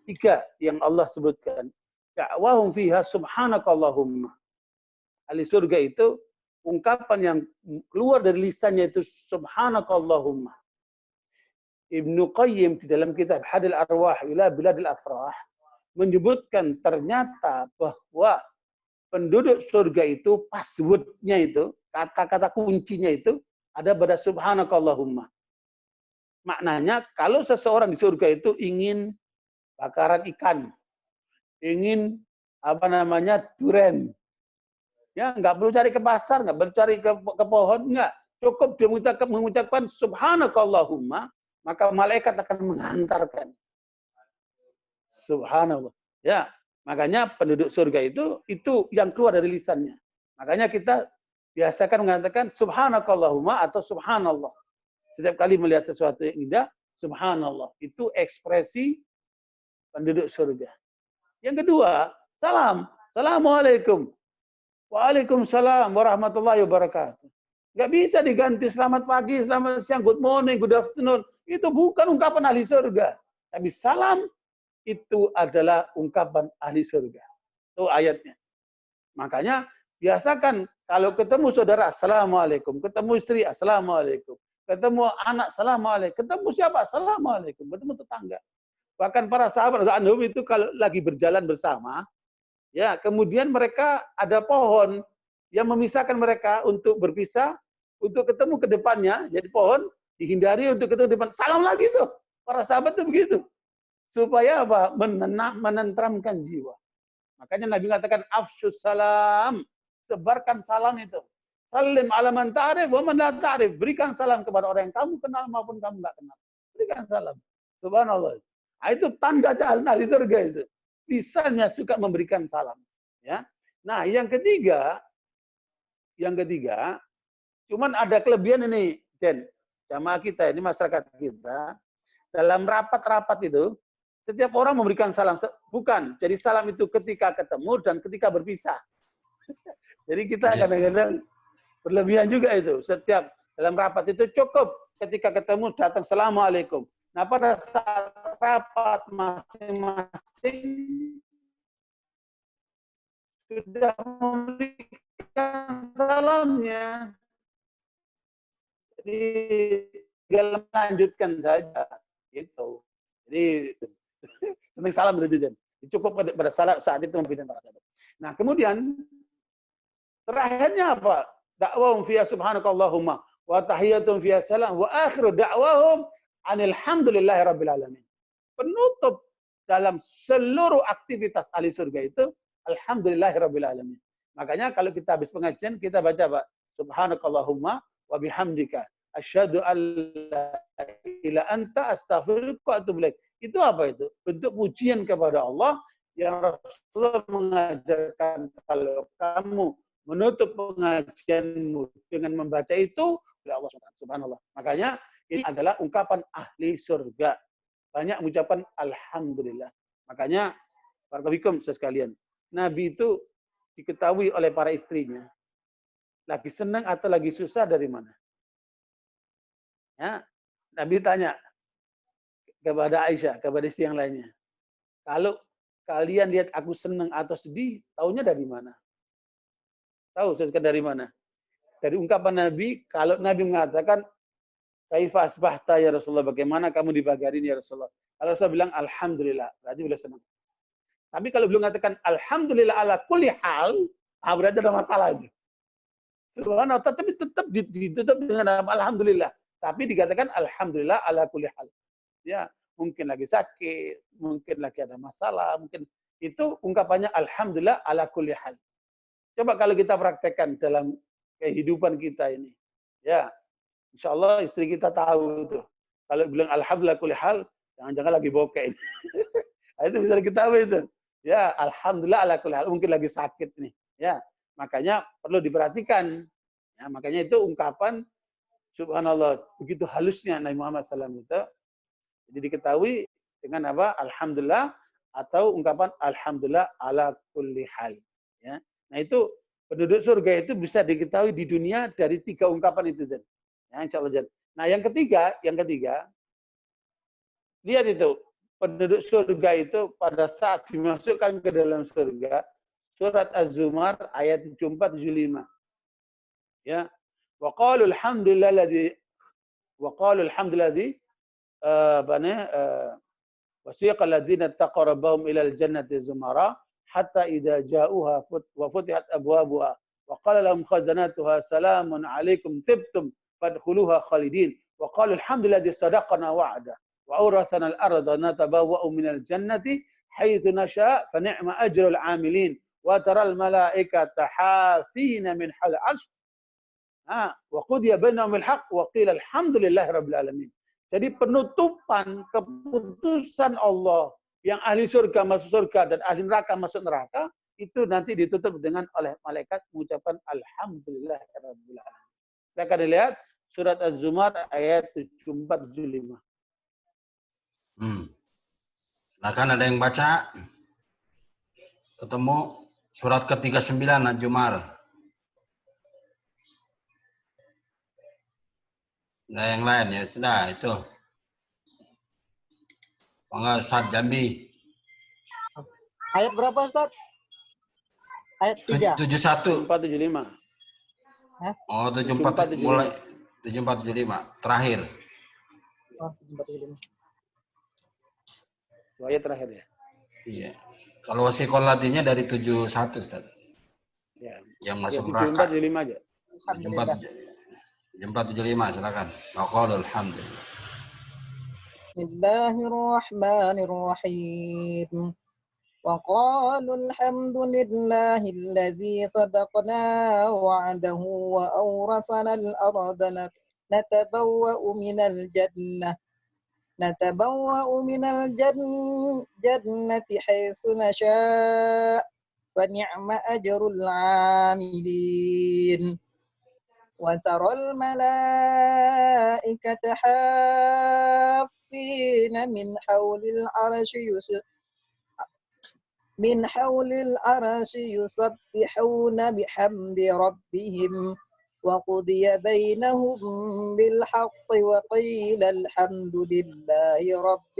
Speaker 2: 3 yang Allah sebutkan. Da'wahum fiha subhanakallahumma. Ahli surga itu ungkapan yang keluar dari lisannya itu subhanakallahumma. Ibnu Qayyim di dalam kitab Hadil Arwah ila Biladil Afrah menyebutkan ternyata bahwa penduduk surga itu passwordnya itu, kata-kata kuncinya itu ada pada subhanakallahumma. Maknanya kalau seseorang di surga itu ingin bakaran ikan, ingin durian, Ya, nggak perlu cari ke pasar, nggak perlu cari ke pohon, nggak. Cukup dia mengucapkan subhanakallahumma, maka malaikat akan menghantarkan. Subhanallah. Ya, makanya penduduk surga itu yang keluar dari lisannya. Makanya kita biasakan mengatakan subhanakallahumma atau subhanallah. Setiap kali melihat sesuatu yang indah, subhanallah. Itu ekspresi penduduk surga. Yang kedua, salam. Assalamualaikum. Waalaikumsalam warahmatullahi wabarakatuh. Nggak bisa diganti selamat pagi, selamat siang, good morning, good afternoon. Itu bukan ungkapan ahli surga. Tapi salam itu adalah ungkapan ahli surga. Itu ayatnya. Makanya biasakan kalau ketemu saudara, assalamualaikum. Ketemu istri, assalamualaikum. Ketemu anak, assalamualaikum. Ketemu siapa, assalamualaikum. Ketemu tetangga. Bahkan para sahabat anhum itu kalau lagi berjalan bersama, ya, kemudian mereka ada pohon yang memisahkan mereka untuk berpisah, untuk ketemu ke depannya. Jadi pohon dihindari untuk ketemu ke depan. Salam lagi tuh. Para sahabat itu begitu. Supaya apa? Menenteramkan jiwa. Makanya Nabi mengatakan afsyus salam. Sebarkan salam itu. Salim ala man ta'rif wa man la ta'rif. Berikan salam kepada orang yang kamu kenal maupun kamu enggak kenal. Berikan salam. Subhanallah. Nah, itu tanda jalan ahli surga itu. Lisannya suka memberikan salam, ya. Nah, yang ketiga, cuman ada kelebihan ini, Jen, jamaah kita ini, masyarakat kita, dalam rapat-rapat itu, setiap orang memberikan salam, bukan. Jadi salam itu ketika ketemu dan ketika berpisah. Jadi kita kadang-kadang berlebihan juga itu. Setiap dalam rapat itu cukup ketika ketemu datang assalamualaikum. Nah, pada saat rapat masing-masing sudah memberikan salamnya. Jadi tinggal melanjutkan saja. Gitu. Jadi salam itu cukup pada saat itu memberikan para sahabat. Nah, kemudian terakhirnya apa? Da'wahum fiya subhanakallahumma wa tahiyatum fiya salam wa akhiru da'wahum alhamdulillahi rabbil alamin. Penutup dalam seluruh aktivitas ahli surga itu alhamdulillahi rabbil alamin. Makanya kalau kita habis pengajian kita baca Pak, subhanakallahumma wa bihamdika asyhadu an la ilaha illa anta astaghfiruka wa atubu ilaik. Itu apa itu? Bentuk pujian kepada Allah yang Rasulullah mengajarkan kalau kamu menutup pengajianmu dengan membaca itu oleh Allah Subhanallah. Makanya ini adalah ungkapan ahli surga. Banyak mengucapkan alhamdulillah. Makanya barakallahu sekalian, Nabi itu diketahui oleh para istrinya lagi senang atau lagi susah dari mana. Ya, Nabi tanya kepada Aisyah, kepada istri yang lainnya. Kalau kalian lihat aku senang atau sedih, taunya dari mana? Tahu saya dari mana? Dari ungkapan Nabi, kalau Nabi mengatakan kaifa asbahta ya Rasulullah, bagaimana kamu di pagi hari ini ya Rasulullah? Kalau saya bilang alhamdulillah, berarti boleh senang. Tapi kalau belum mengatakan alhamdulillah ala kulli hal, berarti ada masalah itu. Subhanallah, tapi tetap ditutup dengan alhamdulillah. Tapi dikatakan alhamdulillah ala kulli hal. Ya, mungkin lagi sakit, mungkin lagi ada masalah, mungkin itu ungkapannya alhamdulillah ala kulli hal. Coba kalau kita praktekkan dalam kehidupan kita ini. Ya, insya Allah istri kita tahu itu. Kalau bilang alhamdulillah kulli hal, jangan-jangan lagi bokeh. Itu bisa diketahui itu. Ya, alhamdulillah ala kulli hal, mungkin lagi sakit nih. Ya, makanya perlu diperhatikan. Ya, makanya itu ungkapan subhanallah, begitu halusnya Nabi Muhammad SAW itu. Jadi diketahui dengan apa? Alhamdulillah atau ungkapan alhamdulillah ala kulli hal. Ya. Nah, itu penduduk surga itu bisa diketahui di dunia dari 3 ungkapan itu. Ya, insya Allah. Nah, yang ketiga, lihat itu, penduduk surga itu pada saat dimasukkan ke dalam surga, surat Az-Zumar ayat 74-75. Ya. Wa qalu alhamdulilladzi wasiqal ladzina taqaw rabbahum ilal jannati zumara hatta idza ja'uha wa futihat abwabuha wa qala lahum khazanatuha salamun 'alaikum tibtum fadkhuluha khalidin wa qalu alhamdulilladzi sadaqana wa'da wa awrasana al-ardha natabawwa'u minal jannati haitsu nasha' fa ni'ma ajrul 'amilin wa taral malaikata hafina min hal arsy wa qudiya bainahum bil haqq wa qila alhamdulillahi rabbil alamin. Jadi penutupan keputusan Allah yang ahli surga masuk surga dan ahli neraka masuk neraka itu nanti ditutup dengan oleh malaikat mengucapkan alhamdulillah rabbil alamin. Silakan dilihat surat Az-Zumar ayat 74-75.
Speaker 1: Silakan ada yang baca. Ketemu surat ke-39 Az-Zumar. Nah, yang lain ya sudah itu. Mangga Ustaz Jambi.
Speaker 5: Ayat berapa Ustaz? Ayat 3.
Speaker 1: 71.
Speaker 2: 74-75.
Speaker 1: Oh, 74 mulai 74-75 terakhir.
Speaker 5: Oh, 74.
Speaker 2: Ayat terakhir ya.
Speaker 1: Iya. Kalau wasiqolatinya dari 71 Ustaz.
Speaker 2: Ya.
Speaker 1: Yang masuk neraka.
Speaker 2: 74-75 aja.
Speaker 1: 74-75 silakan. Waqalul hamdulillah.
Speaker 5: Bismillahirrahmanirrahim. وقالوا الحمد لله الذي صدقنا وعده وأورثنا الأرض نتبوأ من الجنة حيث نشاء فنعم أجر العاملين وترى الملائكة حافين من حول العرش يسبحون بحمد ربهم وقضي بينهم بالحق وقيل الحمد لله رب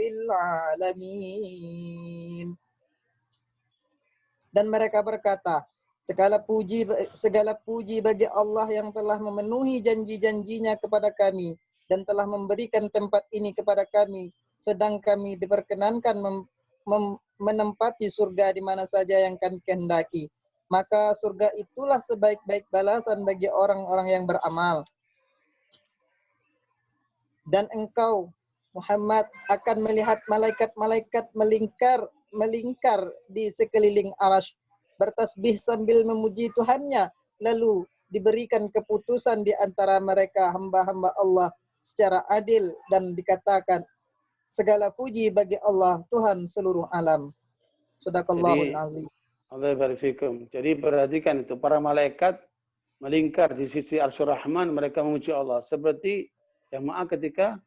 Speaker 5: العالمين. Dan mereka berkata, segala puji bagi Allah yang telah memenuhi janji-janjinya kepada kami dan telah memberikan tempat ini kepada kami, sedang kami diperkenankan menempati surga di mana saja yang kami kehendaki. Maka surga itulah sebaik-baik balasan bagi orang-orang yang beramal. Dan engkau, Muhammad, akan melihat malaikat-malaikat melingkar di sekeliling arasy, bertasbih sambil memuji Tuhannya, lalu diberikan keputusan di antara mereka hamba-hamba Allah secara adil dan dikatakan, segala puji bagi Allah, Tuhan seluruh alam. Shadaqallahul azim.
Speaker 2: Allah barifikum. Jadi perhatikan itu, para malaikat melingkar di sisi Arsyur Rahman, mereka memuji Allah. Seperti jamaah ketika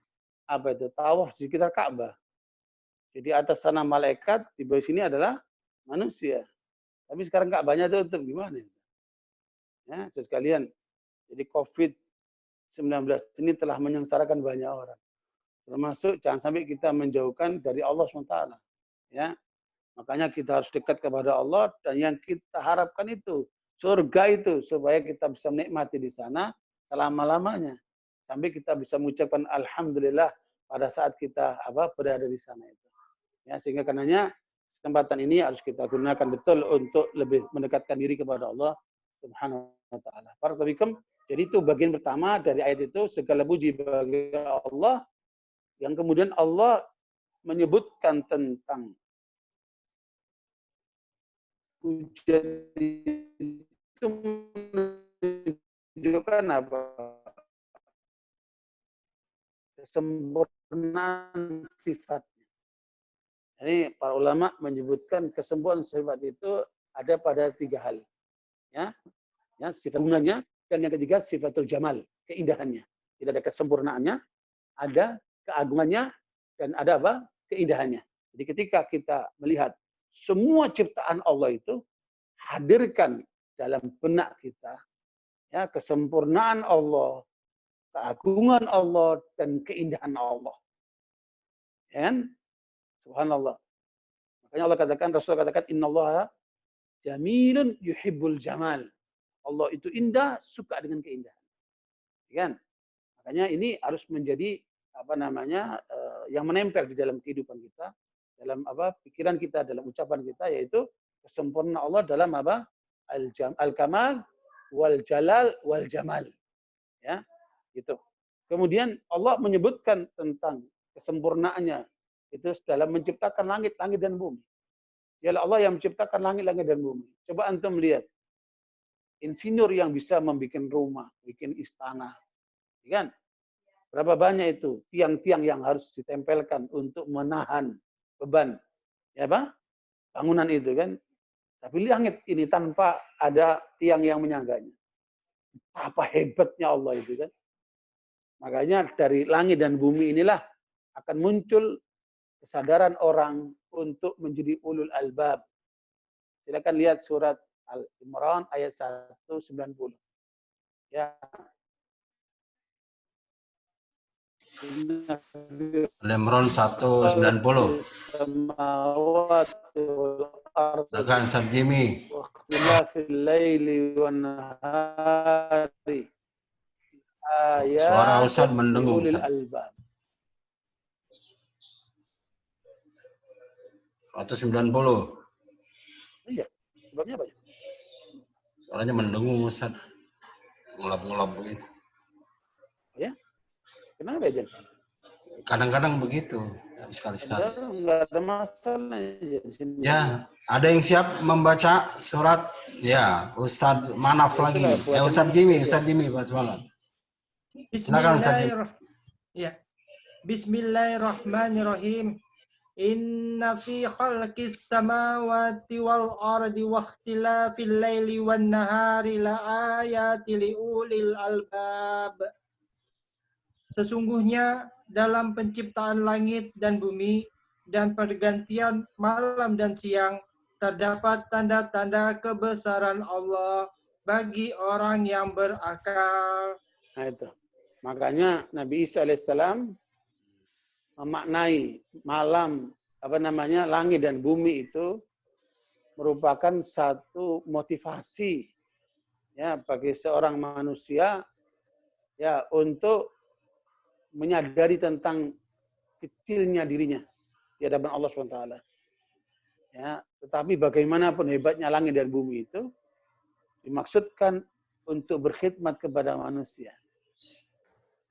Speaker 2: tawaf di sekitar Ka'bah. Jadi atas sana malaikat, di bawah sini adalah manusia. Tapi sekarang Ka'bahnya tutup, gimana? Ya, sekalian. Jadi COVID-19 ini telah menyengsarakan banyak orang. Termasuk jangan sampai kita menjauhkan dari Allah SWT. Ya, makanya kita harus dekat kepada Allah dan yang kita harapkan itu surga itu supaya kita bisa menikmati di sana selama-lamanya sampai kita bisa mengucapkan alhamdulillah pada saat kita berada di sana itu. Ya, sehingga karenanya kesempatan ini harus kita gunakan betul untuk lebih mendekatkan diri kepada Allah Subhanahu wa taala. Barakallahu. Jadi itu bagian pertama dari ayat itu, segala puji bagi Allah. Yang kemudian Allah menyebutkan tentang pujian itu menunjukkan apa? Kesempurnaan sifatnya. Jadi para ulama menyebutkan kesempurnaan sifat itu ada pada 3 hal. Ya, sifat bunganya, dan yang ketiga sifatul jamal, keindahannya. Tidak ada kesempurnaannya, ada keagungannya, dan ada apa? Keindahannya. Jadi ketika kita melihat semua ciptaan Allah itu, hadirkan dalam benak kita, ya, kesempurnaan Allah, keagungan Allah, dan keindahan Allah. Dan subhanallah. Makanya Allah katakan, Rasul katakan, innallaha jamilun yuhibbul jamal. Allah itu indah, suka dengan keindahan. Kan? Makanya ini harus menjadi yang menempel di dalam kehidupan kita, dalam pikiran kita, dalam ucapan kita, yaitu kesempurnaan Allah dalam al-kamal wal jalal wal jamal. Ya, gitu. Kemudian Allah menyebutkan tentang kesempurnaannya itu dalam menciptakan langit dan bumi. Dialah Allah yang menciptakan langit-langit dan bumi. Coba antum lihat. Insinyur yang bisa membuat rumah, bikin istana. Ya kan? Berapa banyak itu tiang-tiang yang harus ditempelkan untuk menahan beban. Ya apa? Bangunan itu kan. Tapi langit ini tanpa ada tiang yang menyangganya. Apa hebatnya Allah itu kan. Makanya dari langit dan bumi inilah akan muncul kesadaran orang untuk menjadi ulul albab. Silakan lihat surat Al-Imran ayat 190. Ya.
Speaker 1: Al-Imran 190. Silakan Ustaz Jimmy. Suara Ustaz mendengung. 190.
Speaker 2: Iya, sebabnya apa?
Speaker 1: Suaranya mendengung Ustaz. Ngelap-ngelap begitu.
Speaker 2: Ya? Kenapa ya, Jan?
Speaker 1: Kadang-kadang begitu. Sekali-sekali.
Speaker 2: Enggak ada masalah di sini.
Speaker 1: Ya, ada yang siap membaca surat? Ya, Ustaz Manaf lagi. Ustaz Jimmy Basmalan. Silakan Ustaz Jimmy.
Speaker 4: Ya. Bismillahirrahmanirrahim. Inna fi khalqis samawati wal ardi wa ikhtilafil laili wan nahari la ayatin liulil albab. Sesungguhnya dalam penciptaan langit dan bumi dan pergantian malam dan siang terdapat tanda-tanda kebesaran Allah bagi orang yang berakal.
Speaker 2: Nah itu. Makanya Nabi Isa alaihissalam memaknai malam langit dan bumi itu merupakan satu motivasi ya bagi seorang manusia ya untuk menyadari tentang kecilnya dirinya di hadapan Allah SWT. Ya, tetapi bagaimanapun hebatnya langit dan bumi itu dimaksudkan untuk berkhidmat kepada manusia.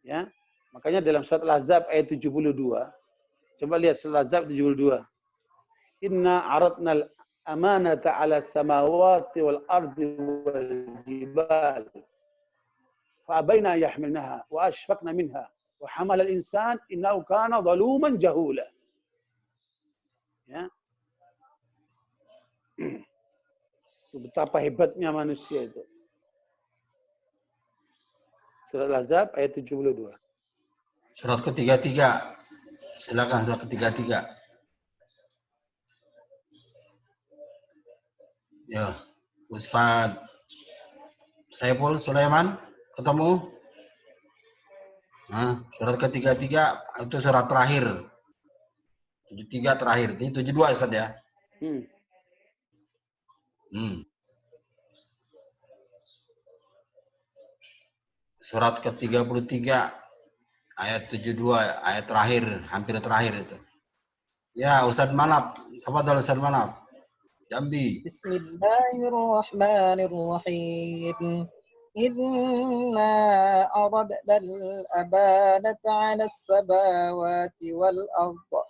Speaker 2: Ya. Makanya dalam surat Al-Ahzab ayat 72, coba lihat surat Al-Ahzab 72. Inna aradnal amanata ala samawati wal ardi wal jibal. Fa'abayna yahmilnaha wa ashfaqna minha wa hamal al-insan innahu kana zaluman jahula. Ya. Betapa hebatnya manusia itu. Surat Al-Ahzab ayat 72.
Speaker 1: Surat ke-33. Silakan surat ke-33. Ya, Ustaz Saiful Sulaiman ketemu. Nah, surat ke-33 itu surat terakhir. 73 terakhir. Ini 72 Ustaz ya. Surat ke-33 ayat 72, ayat terakhir, hampir terakhir itu. Ya, Ustaz Manap. Tafadhol Ustaz Manap. Jambi.
Speaker 5: Bismillahirrahmanirrahim. Inna aradna al-amanata 'ala as-samawati wal ardi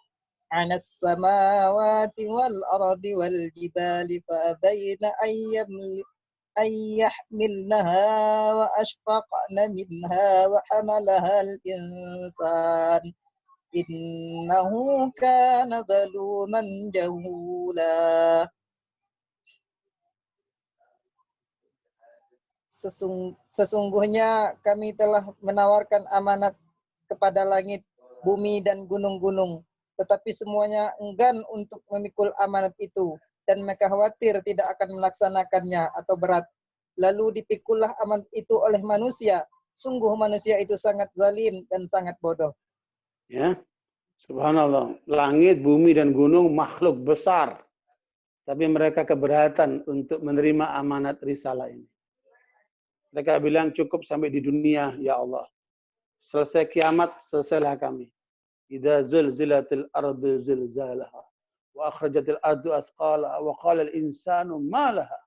Speaker 5: 'ala as-samawati wal ardi wal jibali fa abayna أن يحملنها وأشفقن منها وحملها الإنسان إنه كان ظلوما جهولا. Sesungguhnya kami telah menawarkan amanat kepada langit, bumi, dan gunung-gunung, tetapi semuanya enggan untuk memikul amanat itu, dan mereka khawatir tidak akan melaksanakannya atau berat. Lalu dipikullah amanat itu oleh manusia. Sungguh manusia itu sangat zalim dan sangat bodoh.
Speaker 2: Ya, subhanallah. Langit, bumi, dan gunung makhluk besar. Tapi mereka keberatan untuk menerima amanat risalah ini. Mereka bilang cukup sampai di dunia, ya Allah. Selesai kiamat, selesailah kami. Idza zulzilatil ardu zilzalaha. Wa akhrajatil ardu athqalaha wa qala al-insanu ma laha.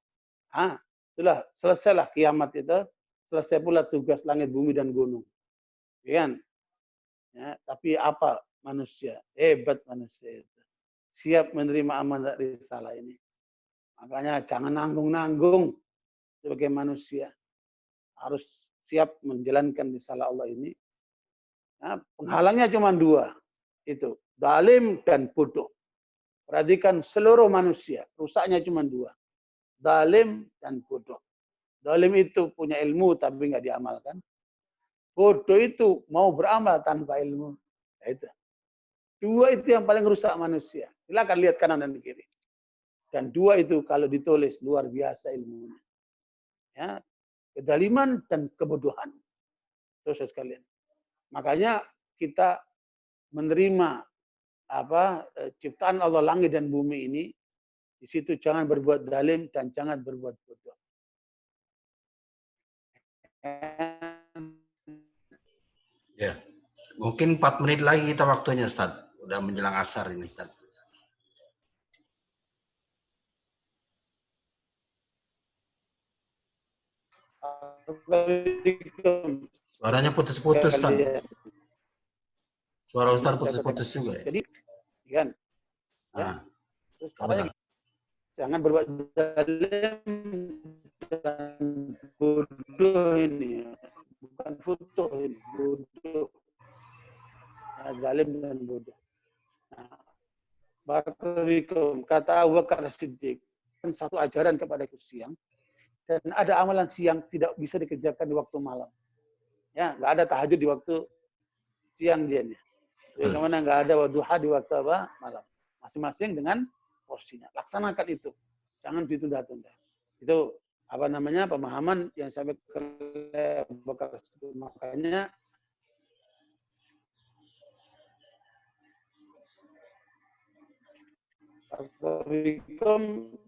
Speaker 2: Itulah selesailah kiamat itu, selesai pula tugas langit, bumi, dan gunung. Ya kan? Ya, tapi apa manusia? Hebat manusia itu. siap menerima amanat risalah ini. Makanya jangan nanggung-nanggung sebagai manusia. Harus siap menjalankan risalah Allah ini. Nah, penghalangnya cuma dua. Itu, zalim dan bodoh. Perhatikan seluruh manusia. Rusaknya cuma dua. Zalim dan bodoh. Zalim itu punya ilmu tapi nggak diamalkan. Bodoh itu mau beramal tanpa ilmu. Nah, itu. Dua itu yang paling rusak manusia. Silakan lihat kanan dan kiri. Dan dua itu kalau ditulis luar biasa ilmunya. Ya, kedaliman dan kebodohan. Terus sekalian. Makanya kita menerima ciptaan Allah langit dan bumi ini, di situ jangan berbuat zalim dan jangan berbuat bodoh.
Speaker 1: Ya, mungkin 4 menit lagi kita waktunya, Ustaz. Udah menjelang asar ini, Ustaz. Suaranya putus-putus, Ustaz. Suara Ustaz putus-putus juga ya.
Speaker 2: Jadi, kan? Ya. Terus katanya, jangan berbuat zalim dan bodoh ini. Bukan futuh ini, bodoh. Nah, zalim dan bodoh. Nah, Barakallahu kata Abu Bakar Siddiq, kan satu ajaran kepada siang, dan ada amalan siang tidak bisa dikerjakan di waktu malam. Ya, nggak ada tahajud di waktu siang dia. Bagaimana nggak ada wadduha di waktu apa? Malam. Masing-masing dengan porsinya. Laksanakan itu. Jangan ditunda-tunda. Itu pemahaman yang saya bakal makanya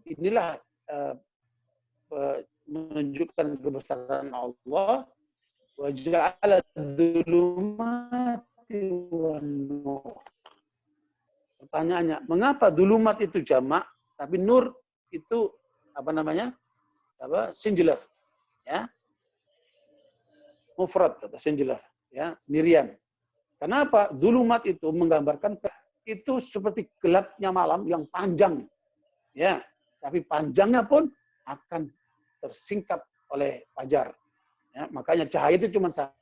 Speaker 2: inilah menunjukkan kebesaran Allah. Wa ja'ala dzulumati wan nur. Pertanyaannya, mengapa dulumat itu jamak tapi nur itu singular, ya, mufrad atau singular, ya, sendirian. Kenapa? Dulumat itu menggambarkan itu seperti gelapnya malam yang panjang, ya, tapi panjangnya pun akan tersingkap oleh fajar. Ya, makanya cahaya itu cuma satu.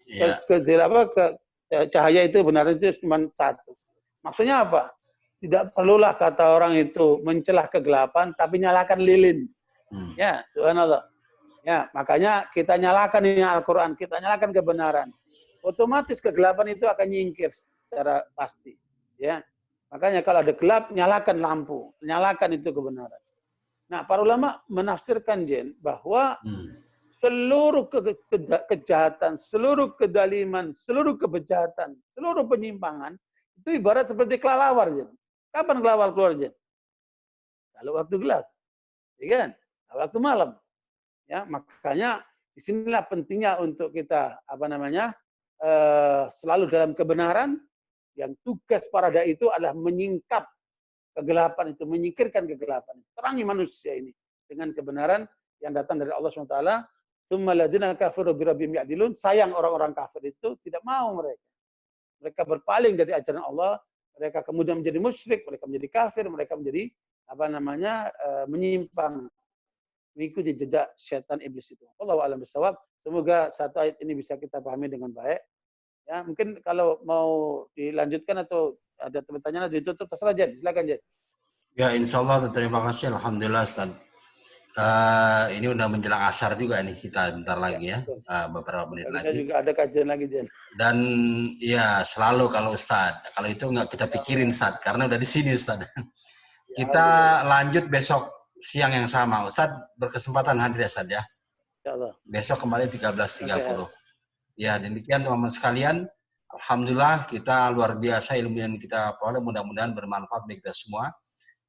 Speaker 1: Ya.
Speaker 2: Cahaya itu benar itu cuma satu. Maksudnya apa? Tidak perlulah kata orang itu mencelah kegelapan, tapi nyalakan lilin. Ya, subhanallah. Ya, makanya kita nyalakan ini Al-Quran, kita nyalakan kebenaran. Otomatis kegelapan itu akan nyingkir secara pasti. Ya, makanya kalau ada gelap, nyalakan lampu, nyalakan itu kebenaran. Nah, para ulama menafsirkan bahwa seluruh kejahatan, seluruh kedaliman, seluruh kebejahatan, seluruh penyimpangan itu ibarat seperti kelelawar. Kapan kelelawar keluar? Kalau waktu gelap, ya kan? Waktu malam. Ya, makanya disinilah pentingnya untuk kita selalu dalam kebenaran. Yang tugas para dai itu adalah menyingkap kegelapan itu, menyingkirkan kegelapan. Terangi manusia ini dengan kebenaran yang datang dari Allah SWT. Tsumma ladzina kafaru bi rabbihim ya'dilun. Sayang orang-orang kafir itu tidak mau mereka. Mereka berpaling dari ajaran Allah, mereka kemudian menjadi musyrik, mereka menjadi kafir, mereka menjadi menyimpang, mengikuti jejak syaitan iblis itu. Wallahu a'lam bishawab. Semoga satu ayat ini bisa kita pahami dengan baik. Ya, mungkin kalau mau dilanjutkan atau ada pertanyaan ditutup terserah Jen. Silakan Jen.
Speaker 1: Ya, insya Allah terima kasih. Alhamdulillah Ustaz. Ini udah menjelang asar juga nih kita bentar lagi ya. Beberapa menit lagi.
Speaker 2: Juga ada kajian lagi Jen.
Speaker 1: Dan ya selalu kalau Ustaz, kalau itu nggak kita pikirin Ustaz, karena udah di sini Ustaz. Kita lanjut besok siang yang sama. Ustaz berkesempatan hadir ya Ustaz ya.
Speaker 2: Insyaallah.
Speaker 1: Besok kembali 13.30. Ya, demikian teman-teman sekalian. Alhamdulillah kita luar biasa ilmu yang kita peroleh, mudah-mudahan bermanfaat bagi kita semua.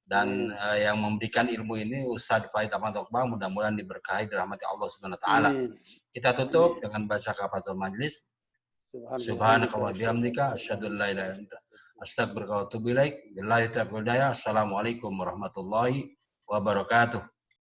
Speaker 1: Dan yang memberikan ilmu ini Ustaz Faid Ahmad Oqbah, mudah-mudahan diberkahi dirahmati Allah Subhanahu wa taala. Kita tutup dengan baca kafaratul majlis. Subhanakallah bihamdika asyhadu an la ilaha illa anta astaghfiruka wa atubu ilaik. Billahi taufiq wal hidayah. Assalamualaikum warahmatullahi wabarakatuh.